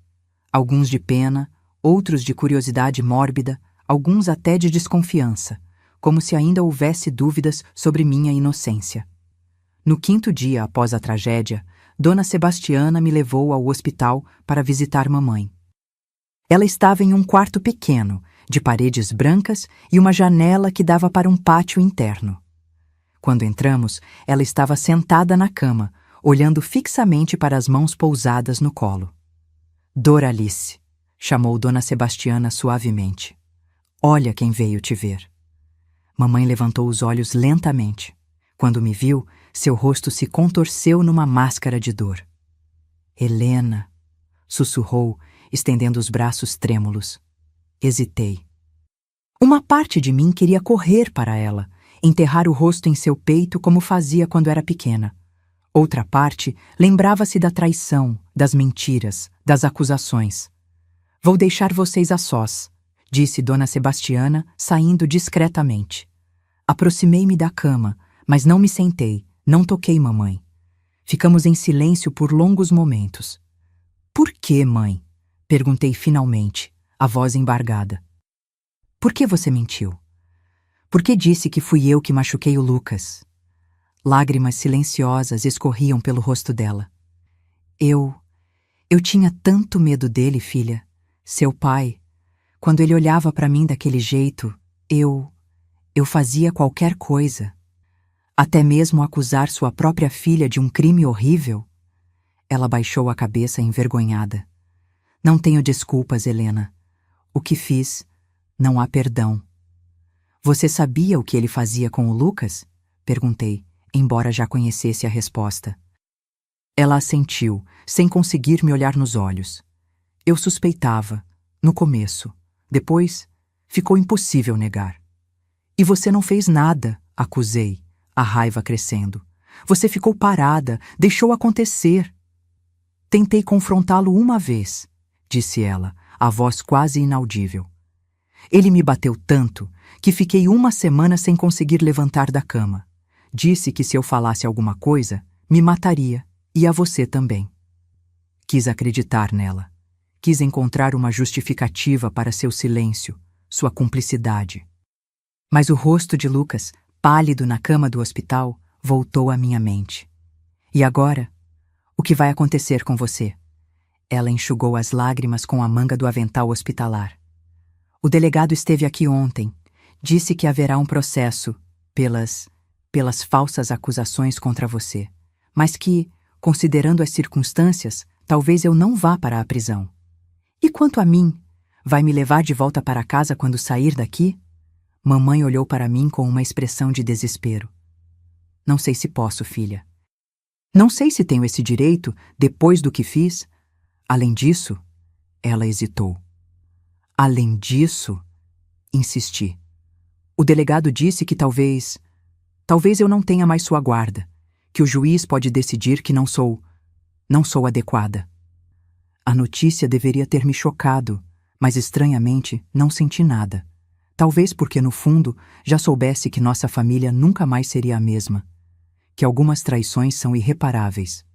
S1: Alguns de pena, outros de curiosidade mórbida, alguns até de desconfiança, como se ainda houvesse dúvidas sobre minha inocência. No 5º dia após a tragédia, Dona Sebastiana me levou ao hospital para visitar mamãe. Ela estava em um quarto pequeno, de paredes brancas e uma janela que dava para um pátio interno. Quando entramos, ela estava sentada na cama, olhando fixamente para as mãos pousadas no colo. Doralice, chamou Dona Sebastiana suavemente. Olha quem veio te ver. Mamãe levantou os olhos lentamente. Quando me viu, seu rosto se contorceu numa máscara de dor. Helena, sussurrou, estendendo os braços trêmulos. Hesitei. Uma parte de mim queria correr para ela, enterrar o rosto em seu peito como fazia quando era pequena. Outra parte lembrava-se da traição, das mentiras, das acusações. Vou deixar vocês a sós, disse Dona Sebastiana, saindo discretamente. Aproximei-me da cama, mas não me sentei, não toquei mamãe. Ficamos em silêncio por longos momentos. Por que, mãe? Perguntei finalmente, a voz embargada. Por que você mentiu? Por que disse que fui eu que machuquei o Lucas? Lágrimas silenciosas escorriam pelo rosto dela. Eu tinha tanto medo dele, filha. Seu pai. Quando ele olhava para mim daquele jeito, eu fazia qualquer coisa. Até mesmo acusar sua própria filha de um crime horrível. Ela baixou a cabeça envergonhada. Não tenho desculpas, Helena. O que fiz, não há perdão. Você sabia o que ele fazia com o Lucas? Perguntei, embora já conhecesse a resposta. Ela assentiu, sem conseguir me olhar nos olhos. Eu suspeitava, no começo. Depois, ficou impossível negar. E você não fez nada, acusei, a raiva crescendo. Você ficou parada, deixou acontecer. Tentei confrontá-lo uma vez, disse ela, a voz quase inaudível. Ele me bateu tanto que fiquei uma semana sem conseguir levantar da cama. Disse que se eu falasse alguma coisa, me mataria, e a você também. Quis acreditar nela. Quis encontrar uma justificativa para seu silêncio, sua cumplicidade. Mas o rosto de Lucas, pálido na cama do hospital, voltou à minha mente. E agora? O que vai acontecer com você? Ela enxugou as lágrimas com a manga do avental hospitalar. O delegado esteve aqui ontem. Disse que haverá um processo pelas falsas acusações contra você, mas que, considerando as circunstâncias, talvez eu não vá para a prisão. E quanto a mim, vai me levar de volta para casa quando sair daqui? Mamãe olhou para mim com uma expressão de desespero. Não sei se posso, filha. Não sei se tenho esse direito depois do que fiz. Além disso, ela hesitou. Além disso, insisti. O delegado disse que talvez eu não tenha mais sua guarda, que o juiz pode decidir que não sou adequada. A notícia deveria ter me chocado, mas estranhamente não senti nada. Talvez porque no fundo já soubesse que nossa família nunca mais seria a mesma, que algumas traições são irreparáveis.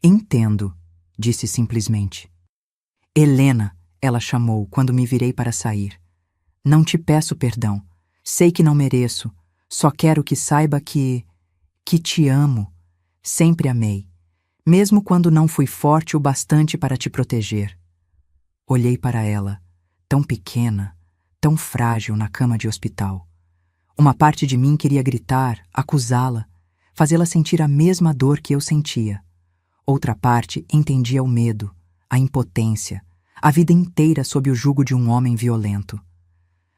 S1: Entendo, disse simplesmente. Helena, ela chamou quando me virei para sair. Não te peço perdão. Sei que não mereço. Só quero que saiba que te amo. Sempre amei. Mesmo quando não fui forte o bastante para te proteger. Olhei para ela, tão pequena, tão frágil na cama de hospital. Uma parte de mim queria gritar, acusá-la, fazê-la sentir a mesma dor que eu sentia. Outra parte entendia o medo, a impotência, a vida inteira sob o jugo de um homem violento.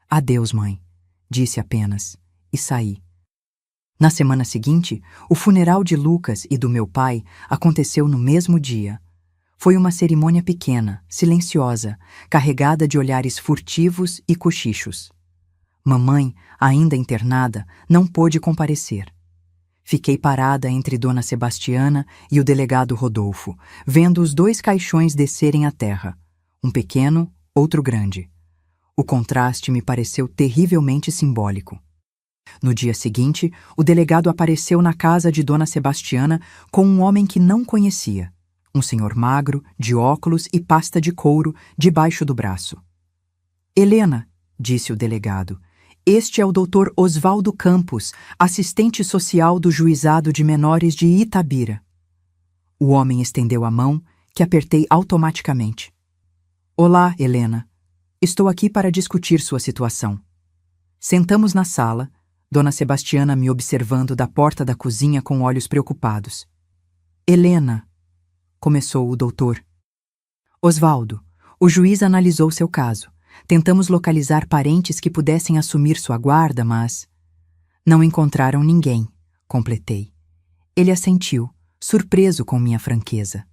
S1: Adeus, mãe, disse apenas, e saí. Na semana seguinte, o funeral de Lucas e do meu pai aconteceu no mesmo dia. Foi uma cerimônia pequena, silenciosa, carregada de olhares furtivos e cochichos. Mamãe, ainda internada, não pôde comparecer. Fiquei parada entre Dona Sebastiana e o delegado Rodolfo, vendo os dois caixões descerem à terra, um pequeno, outro grande. O contraste me pareceu terrivelmente simbólico. No dia seguinte, o delegado apareceu na casa de Dona Sebastiana com um homem que não conhecia, um senhor magro, de óculos e pasta de couro debaixo do braço. Helena, disse o delegado, este é o Dr. Osvaldo Campos, assistente social do Juizado de Menores de Itabira. O homem estendeu a mão, que apertei automaticamente. Olá, Helena. Estou aqui para discutir sua situação. Sentamos na sala, Dona Sebastiana me observando da porta da cozinha com olhos preocupados. Helena, começou o doutor. Osvaldo, o juiz analisou seu caso. Tentamos localizar parentes que pudessem assumir sua guarda, mas... Não encontraram ninguém, completei. Ele assentiu, surpreso com minha franqueza.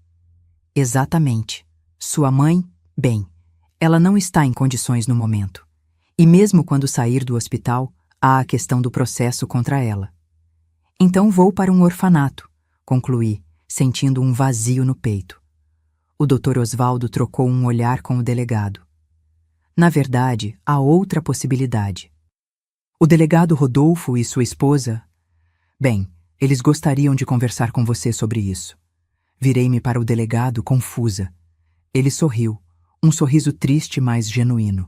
S1: Exatamente. Sua mãe, bem, ela não está em condições no momento. E mesmo quando sair do hospital, há a questão do processo contra ela. Então vou para um orfanato, concluí, sentindo um vazio no peito. O Dr. Osvaldo trocou um olhar com o delegado. Na verdade, há outra possibilidade. O delegado Rodolfo e sua esposa... Bem, eles gostariam de conversar com você sobre isso. Virei-me para o delegado, confusa. Ele sorriu, um sorriso triste, mas genuíno.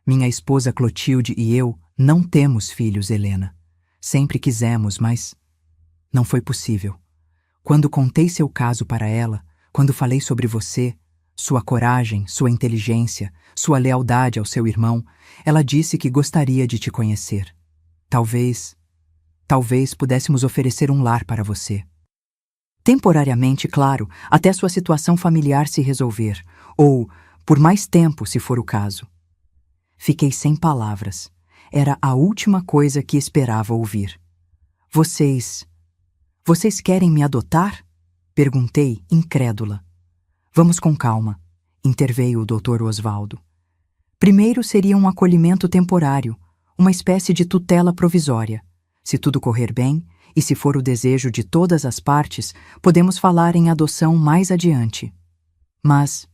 S1: Minha esposa Clotilde e eu não temos filhos, Helena. Sempre quisemos, mas... não foi possível. Quando contei seu caso para ela, quando falei sobre você... sua coragem, sua inteligência, sua lealdade ao seu irmão, ela disse que gostaria de te conhecer. Talvez pudéssemos oferecer um lar para você. Temporariamente, claro, até sua situação familiar se resolver, ou por mais tempo, se for o caso. Fiquei sem palavras. Era a última coisa que esperava ouvir. Vocês querem me adotar? Perguntei, incrédula. Vamos com calma, interveio o Dr. Osvaldo. Primeiro seria um acolhimento temporário, uma espécie de tutela provisória. Se tudo correr bem, e se for o desejo de todas as partes, podemos falar em adoção mais adiante. Mas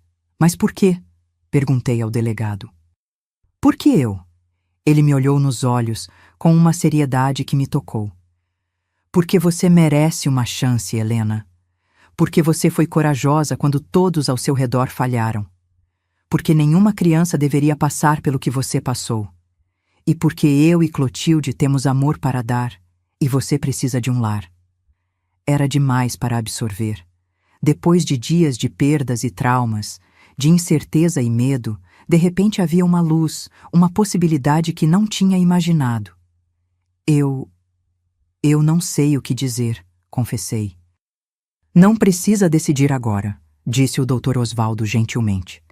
S1: por quê? Perguntei ao delegado. Por que eu? Ele me olhou nos olhos, com uma seriedade que me tocou. Porque você merece uma chance, Helena. Porque você foi corajosa quando todos ao seu redor falharam. Porque nenhuma criança deveria passar pelo que você passou. E porque eu e Clotilde temos amor para dar, e você precisa de um lar. Era demais para absorver. Depois de dias de perdas e traumas, de incerteza e medo, de repente havia uma luz, uma possibilidade que não tinha imaginado. Eu não sei o que dizer, confessei. Não precisa decidir agora, disse o Dr. Osvaldo gentilmente.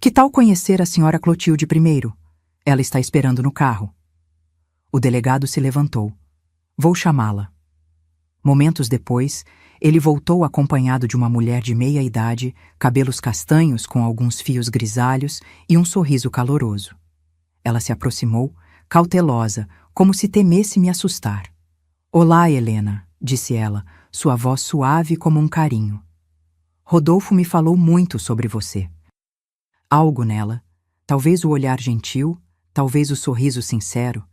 S1: Que tal conhecer a senhora Clotilde primeiro? Ela está esperando no carro. O delegado se levantou. Vou chamá-la. Momentos depois, ele voltou acompanhado de uma mulher de meia idade, cabelos castanhos com alguns fios grisalhos e um sorriso caloroso. Ela se aproximou, cautelosa, como se temesse me assustar. Olá, Helena, disse ela, sua voz suave como um carinho. Rodolfo me falou muito sobre você. Algo nela, talvez o olhar gentil, talvez o sorriso sincero,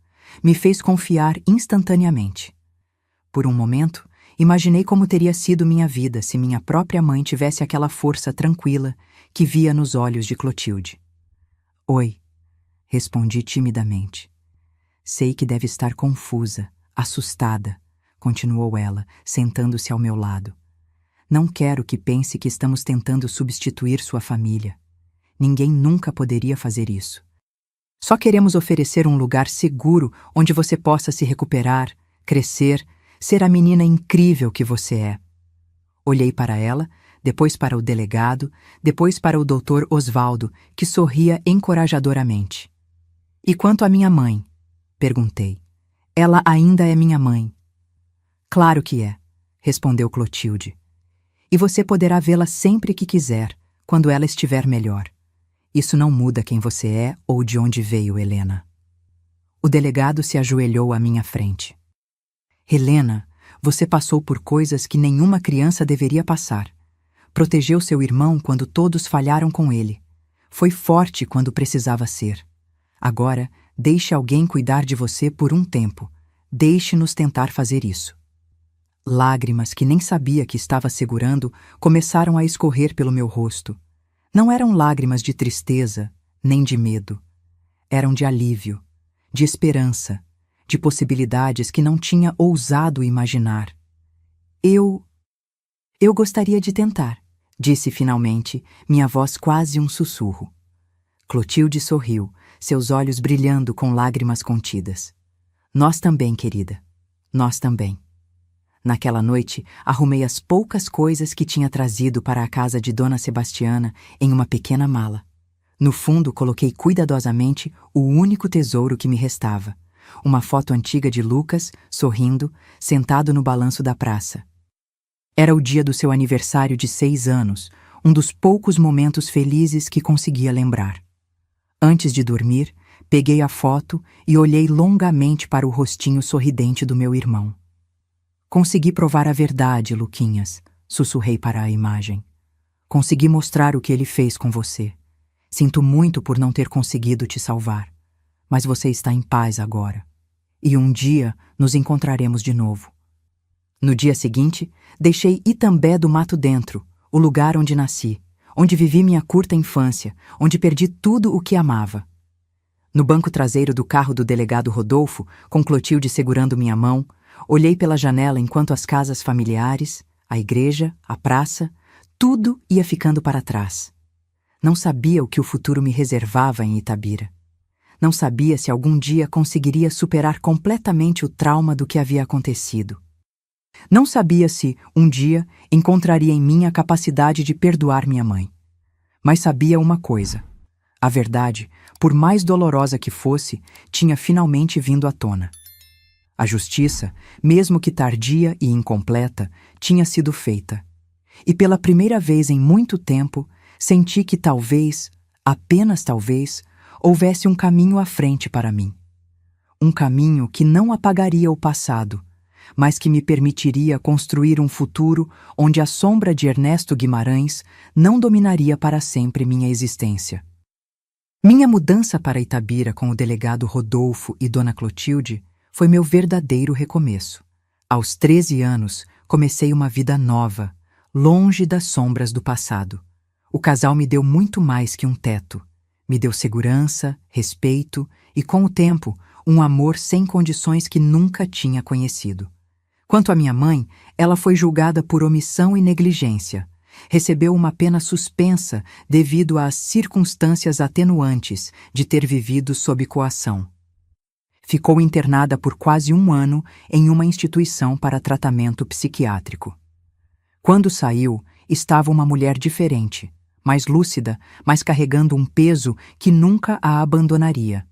S1: me fez confiar instantaneamente. Por um momento, Imaginei como teria sido minha vida se minha própria mãe tivesse aquela força tranquila que via nos olhos de Clotilde. Oi, respondi timidamente. Sei que deve estar confusa, assustada, continuou ela, sentando-se ao meu lado. Não quero que pense que estamos tentando substituir sua família. Ninguém nunca poderia fazer isso. Só queremos oferecer um lugar seguro onde você possa se recuperar, crescer, ser a menina incrível que você é. Olhei para ela, depois para o delegado, depois para o Dr. Osvaldo, que sorria encorajadoramente. E quanto à minha mãe? Perguntei. Ela ainda é minha mãe. Claro que é, respondeu Clotilde. E você poderá vê-la sempre que quiser, quando ela estiver melhor. Isso não muda quem você é ou de onde veio, Helena. O delegado se ajoelhou à minha frente. Helena, você passou por coisas que nenhuma criança deveria passar. Protegeu seu irmão quando todos falharam com ele. Foi forte quando precisava ser. Agora, deixe alguém cuidar de você por um tempo. Deixe-nos tentar fazer isso. Lágrimas que nem sabia que estava segurando começaram a escorrer pelo meu rosto. Não eram lágrimas de tristeza, nem de medo. Eram de alívio, de esperança, de possibilidades que não tinha ousado imaginar. Eu gostaria de tentar, disse finalmente, minha voz quase um sussurro. Clotilde sorriu, seus olhos brilhando com lágrimas contidas. Nós também, querida. Nós também. Naquela noite, arrumei as poucas coisas que tinha trazido para a casa de Dona Sebastiana em uma pequena mala. No fundo, coloquei cuidadosamente o único tesouro que me restava, uma foto antiga de Lucas, sorrindo, sentado no balanço da praça. Era o dia do seu aniversário de 6 anos, um dos poucos momentos felizes que conseguia lembrar. Antes de dormir, peguei a foto e olhei longamente para o rostinho sorridente do meu irmão. Consegui provar a verdade, Luquinhas, sussurrei para a imagem. Consegui mostrar o que ele fez com você. Sinto muito por não ter conseguido te salvar, mas você está em paz agora. E um dia nos encontraremos de novo. No dia seguinte, deixei Itambé do Mato Dentro, o lugar onde nasci, onde vivi minha curta infância, onde perdi tudo o que amava. No banco traseiro do carro do delegado Rodolfo, com Clotilde segurando minha mão, olhei pela janela enquanto as casas familiares, a igreja, a praça, tudo ia ficando para trás. Não sabia o que o futuro me reservava em Itabira. Não sabia se algum dia conseguiria superar completamente o trauma do que havia acontecido. Não sabia se, um dia, encontraria em mim a capacidade de perdoar minha mãe. Mas sabia uma coisa. A verdade, por mais dolorosa que fosse, tinha finalmente vindo à tona. A justiça, mesmo que tardia e incompleta, tinha sido feita. E pela primeira vez em muito tempo, senti que talvez, apenas talvez, houvesse um caminho à frente para mim. Um caminho que não apagaria o passado, mas que me permitiria construir um futuro onde a sombra de Ernesto Guimarães não dominaria para sempre minha existência. Minha mudança para Itabira com o delegado Rodolfo e Dona Clotilde foi meu verdadeiro recomeço. Aos 13 anos, comecei uma vida nova, longe das sombras do passado. O casal me deu muito mais que um teto. Me deu segurança, respeito e, com o tempo, um amor sem condições que nunca tinha conhecido. Quanto à minha mãe, ela foi julgada por omissão e negligência. Recebeu uma pena suspensa devido às circunstâncias atenuantes de ter vivido sob coação. Ficou internada por quase 1 ano em uma instituição para tratamento psiquiátrico. Quando saiu, estava uma mulher diferente, mais lúcida, mas carregando um peso que nunca a abandonaria.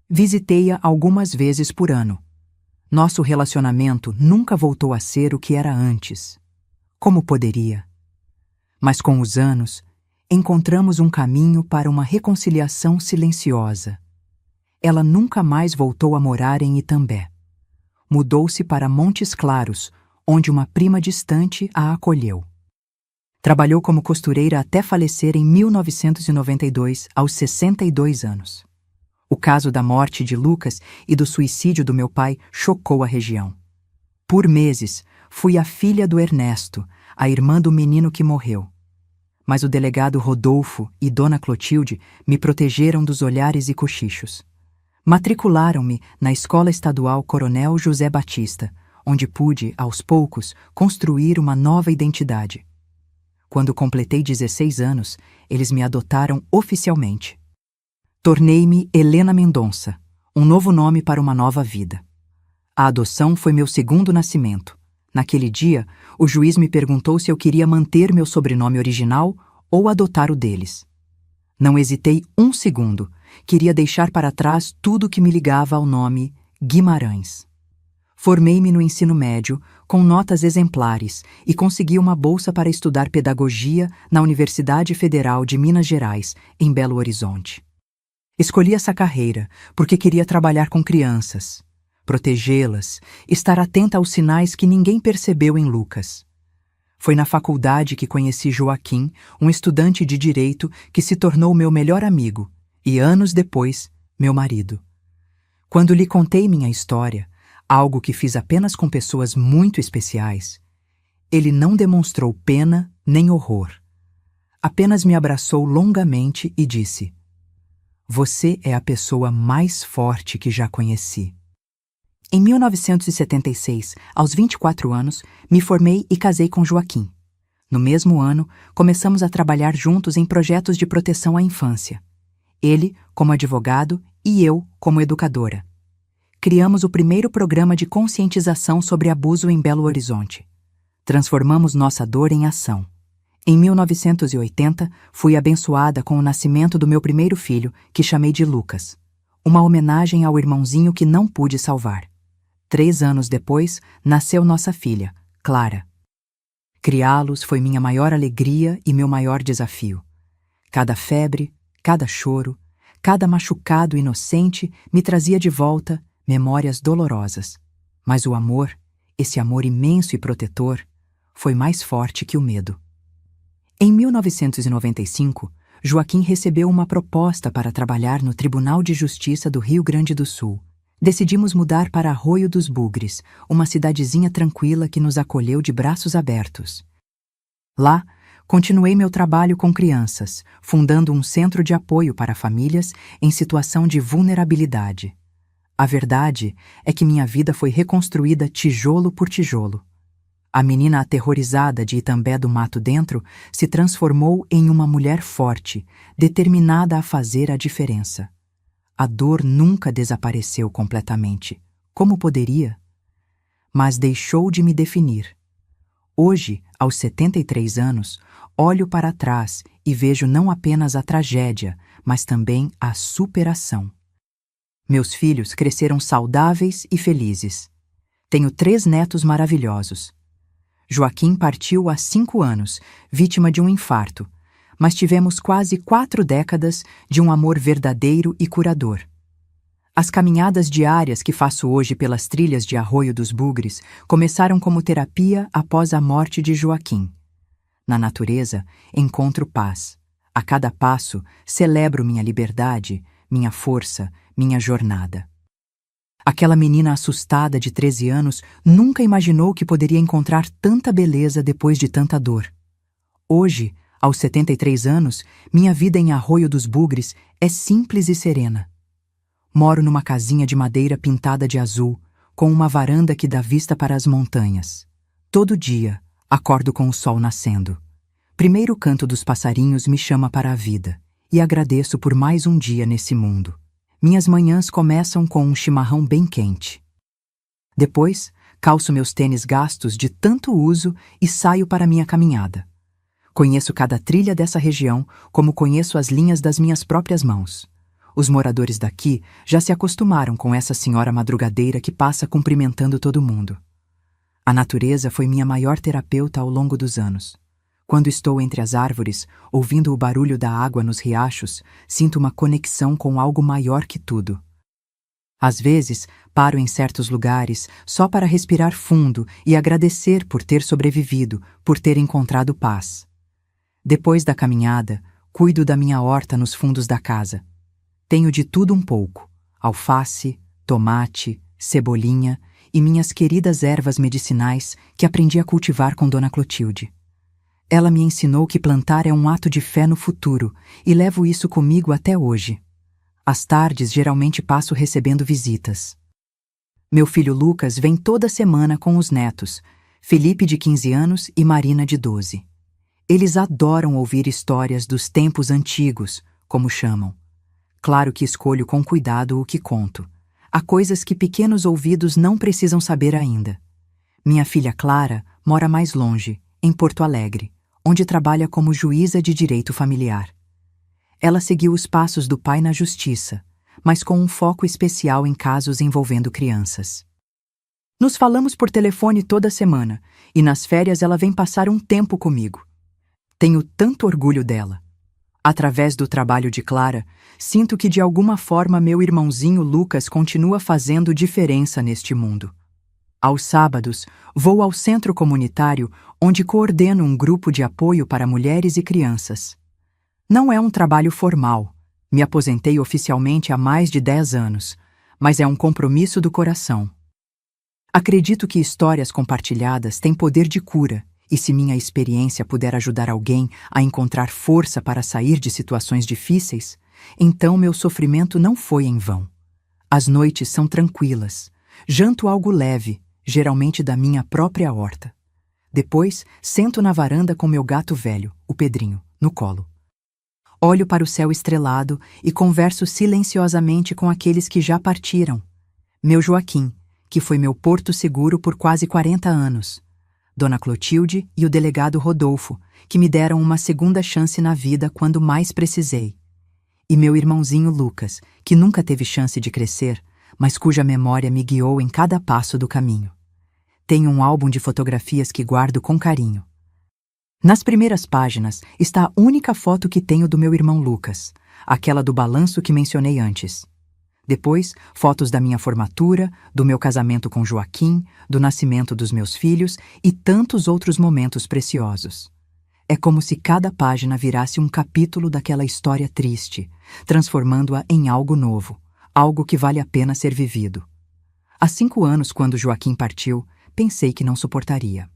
S1: Visitei-a algumas vezes por ano. Nosso relacionamento nunca voltou a ser o que era antes. Como poderia? Mas com os anos, encontramos um caminho para uma reconciliação silenciosa. Ela nunca mais voltou a morar em Itambé. Mudou-se para Montes Claros, onde uma prima distante a acolheu. Trabalhou como costureira até falecer em 1992, aos 62 anos. O caso da morte de Lucas e do suicídio do meu pai chocou a região. Por meses, fui a filha do Ernesto, a irmã do menino que morreu. Mas o delegado Rodolfo e Dona Clotilde me protegeram dos olhares e cochichos. Matricularam-me na Escola Estadual Coronel José Batista, onde pude, aos poucos, construir uma nova identidade. Quando completei 16 anos, eles me adotaram oficialmente. Tornei-me Helena Mendonça, um novo nome para uma nova vida. A adoção foi meu segundo nascimento. Naquele dia, o juiz me perguntou se eu queria manter meu sobrenome original ou adotar o deles. Não hesitei um segundo. Queria deixar para trás tudo que me ligava ao nome Guimarães. Formei-me no ensino médio, com notas exemplares, e consegui uma bolsa para estudar pedagogia na Universidade Federal de Minas Gerais, em Belo Horizonte. Escolhi essa carreira porque queria trabalhar com crianças, protegê-las, estar atenta aos sinais que ninguém percebeu em Lucas. Foi na faculdade que conheci Joaquim, um estudante de direito que se tornou meu melhor amigo e, anos depois, meu marido. Quando lhe contei minha história, algo que fiz apenas com pessoas muito especiais, ele não demonstrou pena nem horror. Apenas me abraçou longamente e disse: "Você é a pessoa mais forte que já conheci." Em 1976, aos 24 anos, me formei e casei com Joaquim. No mesmo ano, começamos a trabalhar juntos em projetos de proteção à infância. Ele como advogado e eu como educadora. Criamos o primeiro programa de conscientização sobre abuso em Belo Horizonte. Transformamos nossa dor em ação. Em 1980, fui abençoada com o nascimento do meu primeiro filho, que chamei de Lucas, uma homenagem ao irmãozinho que não pude salvar. 3 anos depois, nasceu nossa filha, Clara. Criá-los foi minha maior alegria e meu maior desafio. Cada febre, cada choro, cada machucado inocente me trazia de volta memórias dolorosas. Mas o amor, esse amor imenso e protetor, foi mais forte que o medo. Em 1995, Joaquim recebeu uma proposta para trabalhar no Tribunal de Justiça do Rio Grande do Sul. Decidimos mudar para Arroio dos Bugres, uma cidadezinha tranquila que nos acolheu de braços abertos. Lá, continuei meu trabalho com crianças, fundando um centro de apoio para famílias em situação de vulnerabilidade. A verdade é que minha vida foi reconstruída tijolo por tijolo. A menina aterrorizada de Itambé do Mato Dentro se transformou em uma mulher forte, determinada a fazer a diferença. A dor nunca desapareceu completamente. Como poderia? Mas deixou de me definir. Hoje, aos 73 anos, olho para trás e vejo não apenas a tragédia, mas também a superação. Meus filhos cresceram saudáveis e felizes. Tenho 3 netos maravilhosos. Joaquim partiu há 5 anos, vítima de um infarto, mas tivemos quase 4 décadas de um amor verdadeiro e curador. As caminhadas diárias que faço hoje pelas trilhas de Arroio dos Bugres começaram como terapia após a morte de Joaquim. Na natureza, encontro paz. A cada passo, celebro minha liberdade, minha força, minha jornada. Aquela menina assustada de 13 anos nunca imaginou que poderia encontrar tanta beleza depois de tanta dor. Hoje, aos 73 anos, minha vida em Arroio dos Bugres é simples e serena. Moro numa casinha de madeira pintada de azul, com uma varanda que dá vista para as montanhas. Todo dia, acordo com o sol nascendo. Primeiro canto dos passarinhos me chama para a vida, e agradeço por mais um dia nesse mundo. Minhas manhãs começam com um chimarrão bem quente. Depois, calço meus tênis gastos de tanto uso e saio para minha caminhada. Conheço cada trilha dessa região, como conheço as linhas das minhas próprias mãos. Os moradores daqui já se acostumaram com essa senhora madrugadeira que passa cumprimentando todo mundo. A natureza foi minha maior terapeuta ao longo dos anos. Quando estou entre as árvores, ouvindo o barulho da água nos riachos, sinto uma conexão com algo maior que tudo. Às vezes, paro em certos lugares só para respirar fundo e agradecer por ter sobrevivido, por ter encontrado paz. Depois da caminhada, cuido da minha horta nos fundos da casa. Tenho de tudo um pouco: alface, tomate, cebolinha e minhas queridas ervas medicinais que aprendi a cultivar com Dona Clotilde. Ela me ensinou que plantar é um ato de fé no futuro e levo isso comigo até hoje. Às tardes, geralmente passo recebendo visitas. Meu filho Lucas vem toda semana com os netos, Felipe de 15 anos e Marina de 12. Eles adoram ouvir histórias dos tempos antigos, como chamam. Claro que escolho com cuidado o que conto. Há coisas que pequenos ouvidos não precisam saber ainda. Minha filha Clara mora mais longe, em Porto Alegre, onde trabalha como juíza de direito familiar. Ela seguiu os passos do pai na justiça, mas com um foco especial em casos envolvendo crianças. Nos falamos por telefone toda semana, e nas férias ela vem passar um tempo comigo. Tenho tanto orgulho dela. Através do trabalho de Clara, sinto que de alguma forma meu irmãozinho Lucas continua fazendo diferença neste mundo. Aos sábados, vou ao centro comunitário, onde coordeno um grupo de apoio para mulheres e crianças. Não é um trabalho formal. Me aposentei oficialmente há mais de 10 anos, mas é um compromisso do coração. Acredito que histórias compartilhadas têm poder de cura, e se minha experiência puder ajudar alguém a encontrar força para sair de situações difíceis, então meu sofrimento não foi em vão. As noites são tranquilas. Janto algo leve, geralmente da minha própria horta. Depois, sento na varanda com meu gato velho, o Pedrinho, no colo. Olho para o céu estrelado e converso silenciosamente com aqueles que já partiram. Meu Joaquim, que foi meu porto seguro por quase 40 anos. Dona Clotilde e o delegado Rodolfo, que me deram uma segunda chance na vida quando mais precisei. E meu irmãozinho Lucas, que nunca teve chance de crescer, mas cuja memória me guiou em cada passo do caminho. Tenho um álbum de fotografias que guardo com carinho. Nas primeiras páginas está a única foto que tenho do meu irmão Lucas, aquela do balanço que mencionei antes. Depois, fotos da minha formatura, do meu casamento com Joaquim, do nascimento dos meus filhos e tantos outros momentos preciosos. É como se cada página virasse um capítulo daquela história triste, transformando-a em algo novo, algo que vale a pena ser vivido. Há 5 anos, quando Joaquim partiu, pensei que não suportaria.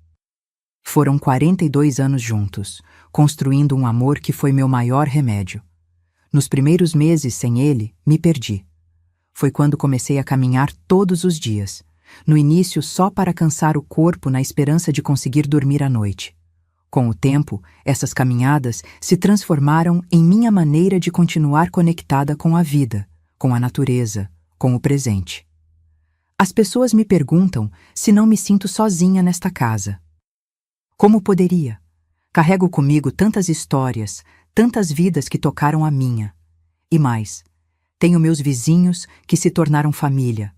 S1: Foram 42 anos juntos, construindo um amor que foi meu maior remédio. Nos primeiros meses sem ele, me perdi. Foi quando comecei a caminhar todos os dias, no início só para cansar o corpo na esperança de conseguir dormir à noite. Com o tempo, essas caminhadas se transformaram em minha maneira de continuar conectada com a vida, com a natureza, com o presente. As pessoas me perguntam se não me sinto sozinha nesta casa. Como poderia? Carrego comigo tantas histórias, tantas vidas que tocaram a minha. E mais, tenho meus vizinhos que se tornaram família,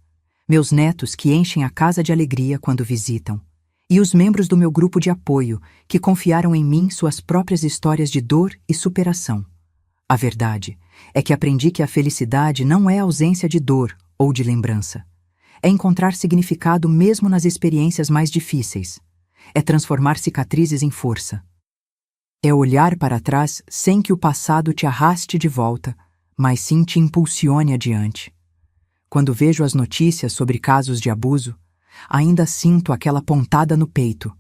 S1: meus netos que enchem a casa de alegria quando visitam, e os membros do meu grupo de apoio que confiaram em mim suas próprias histórias de dor e superação. A verdade é que aprendi que a felicidade não é ausência de dor ou de lembrança. É encontrar significado mesmo nas experiências mais difíceis. É transformar cicatrizes em força. É olhar para trás sem que o passado te arraste de volta, mas sim te impulsione adiante. Quando vejo as notícias sobre casos de abuso, ainda sinto aquela pontada no peito.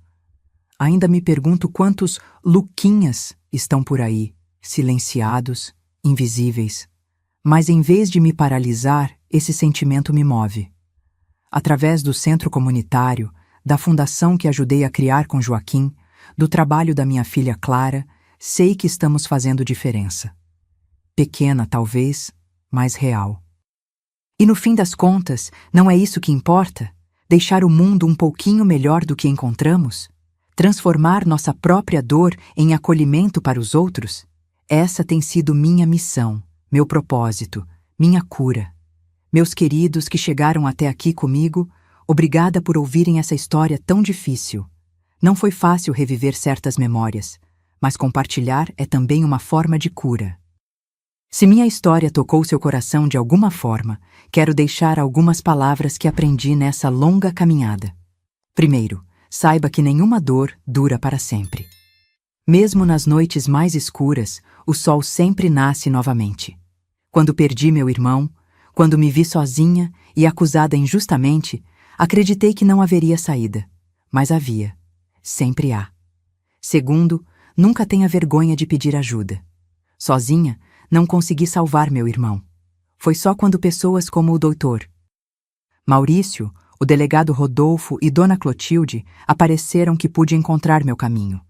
S1: Ainda me pergunto quantos Luquinhas estão por aí, silenciados, invisíveis. Mas em vez de me paralisar, esse sentimento me move. Através do centro comunitário, da fundação que ajudei a criar com Joaquim, do trabalho da minha filha Clara, sei que estamos fazendo diferença. Pequena, talvez, mas real. E no fim das contas, não é isso que importa? Deixar o mundo um pouquinho melhor do que encontramos? Transformar nossa própria dor em acolhimento para os outros? Essa tem sido minha missão, meu propósito, minha cura. Meus queridos que chegaram até aqui comigo, obrigada por ouvirem essa história tão difícil. Não foi fácil reviver certas memórias, mas compartilhar é também uma forma de cura. Se minha história tocou seu coração de alguma forma, quero deixar algumas palavras que aprendi nessa longa caminhada. Primeiro, saiba que nenhuma dor dura para sempre. Mesmo nas noites mais escuras, o sol sempre nasce novamente. Quando perdi meu irmão, quando me vi sozinha e acusada injustamente, Acreditei que não haveria saída, mas havia. Sempre há. Segundo, nunca tenha vergonha de pedir ajuda. Sozinha, não consegui salvar meu irmão. Foi só quando pessoas como o doutor Maurício, o delegado Rodolfo e Dona Clotilde apareceram que pude encontrar meu caminho.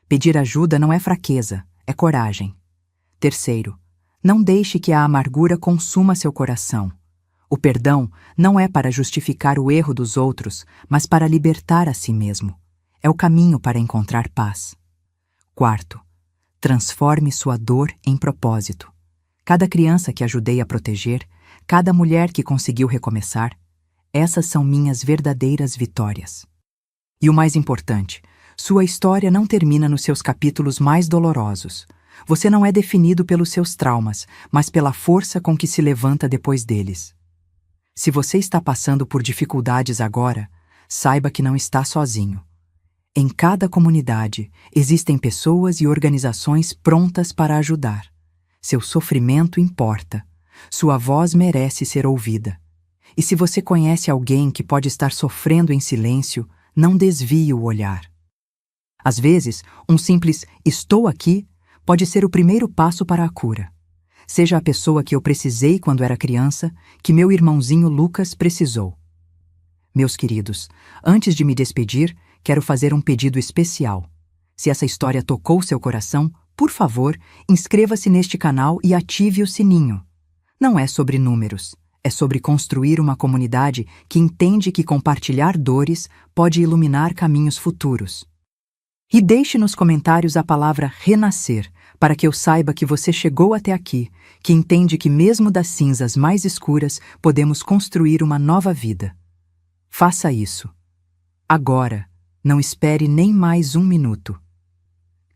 S1: Pedir ajuda não é fraqueza, é coragem. Terceiro, não deixe que a amargura consuma seu coração. O perdão não é para justificar o erro dos outros, mas para libertar a si mesmo. É o caminho para encontrar paz. Quarto, transforme sua dor em propósito. Cada criança que ajudei a proteger, cada mulher que conseguiu recomeçar, essas são minhas verdadeiras vitórias. E o mais importante, sua história não termina nos seus capítulos mais dolorosos. Você não é definido pelos seus traumas, mas pela força com que se levanta depois deles. Se você está passando por dificuldades agora, saiba que não está sozinho. Em cada comunidade, existem pessoas e organizações prontas para ajudar. Seu sofrimento importa. Sua voz merece ser ouvida. E se você conhece alguém que pode estar sofrendo em silêncio, não desvie o olhar. Às vezes, um simples "estou aqui" pode ser o primeiro passo para a cura. Seja a pessoa que eu precisei quando era criança, que meu irmãozinho Lucas precisou. Meus queridos, antes de me despedir, quero fazer um pedido especial. Se essa história tocou seu coração, por favor, inscreva-se neste canal e ative o sininho. Não é sobre números, é sobre construir uma comunidade que entende que compartilhar dores pode iluminar caminhos futuros. E deixe nos comentários a palavra renascer, para que eu saiba que você chegou até aqui, que entende que mesmo das cinzas mais escuras podemos construir uma nova vida. Faça isso. Agora, não espere nem mais um minuto.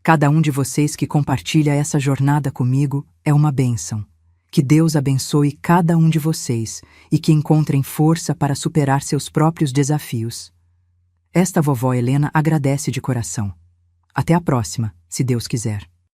S1: Cada um de vocês que compartilha essa jornada comigo é uma bênção. Que Deus abençoe cada um de vocês e que encontrem força para superar seus próprios desafios. Esta vovó Helena agradece de coração. Até a próxima, se Deus quiser.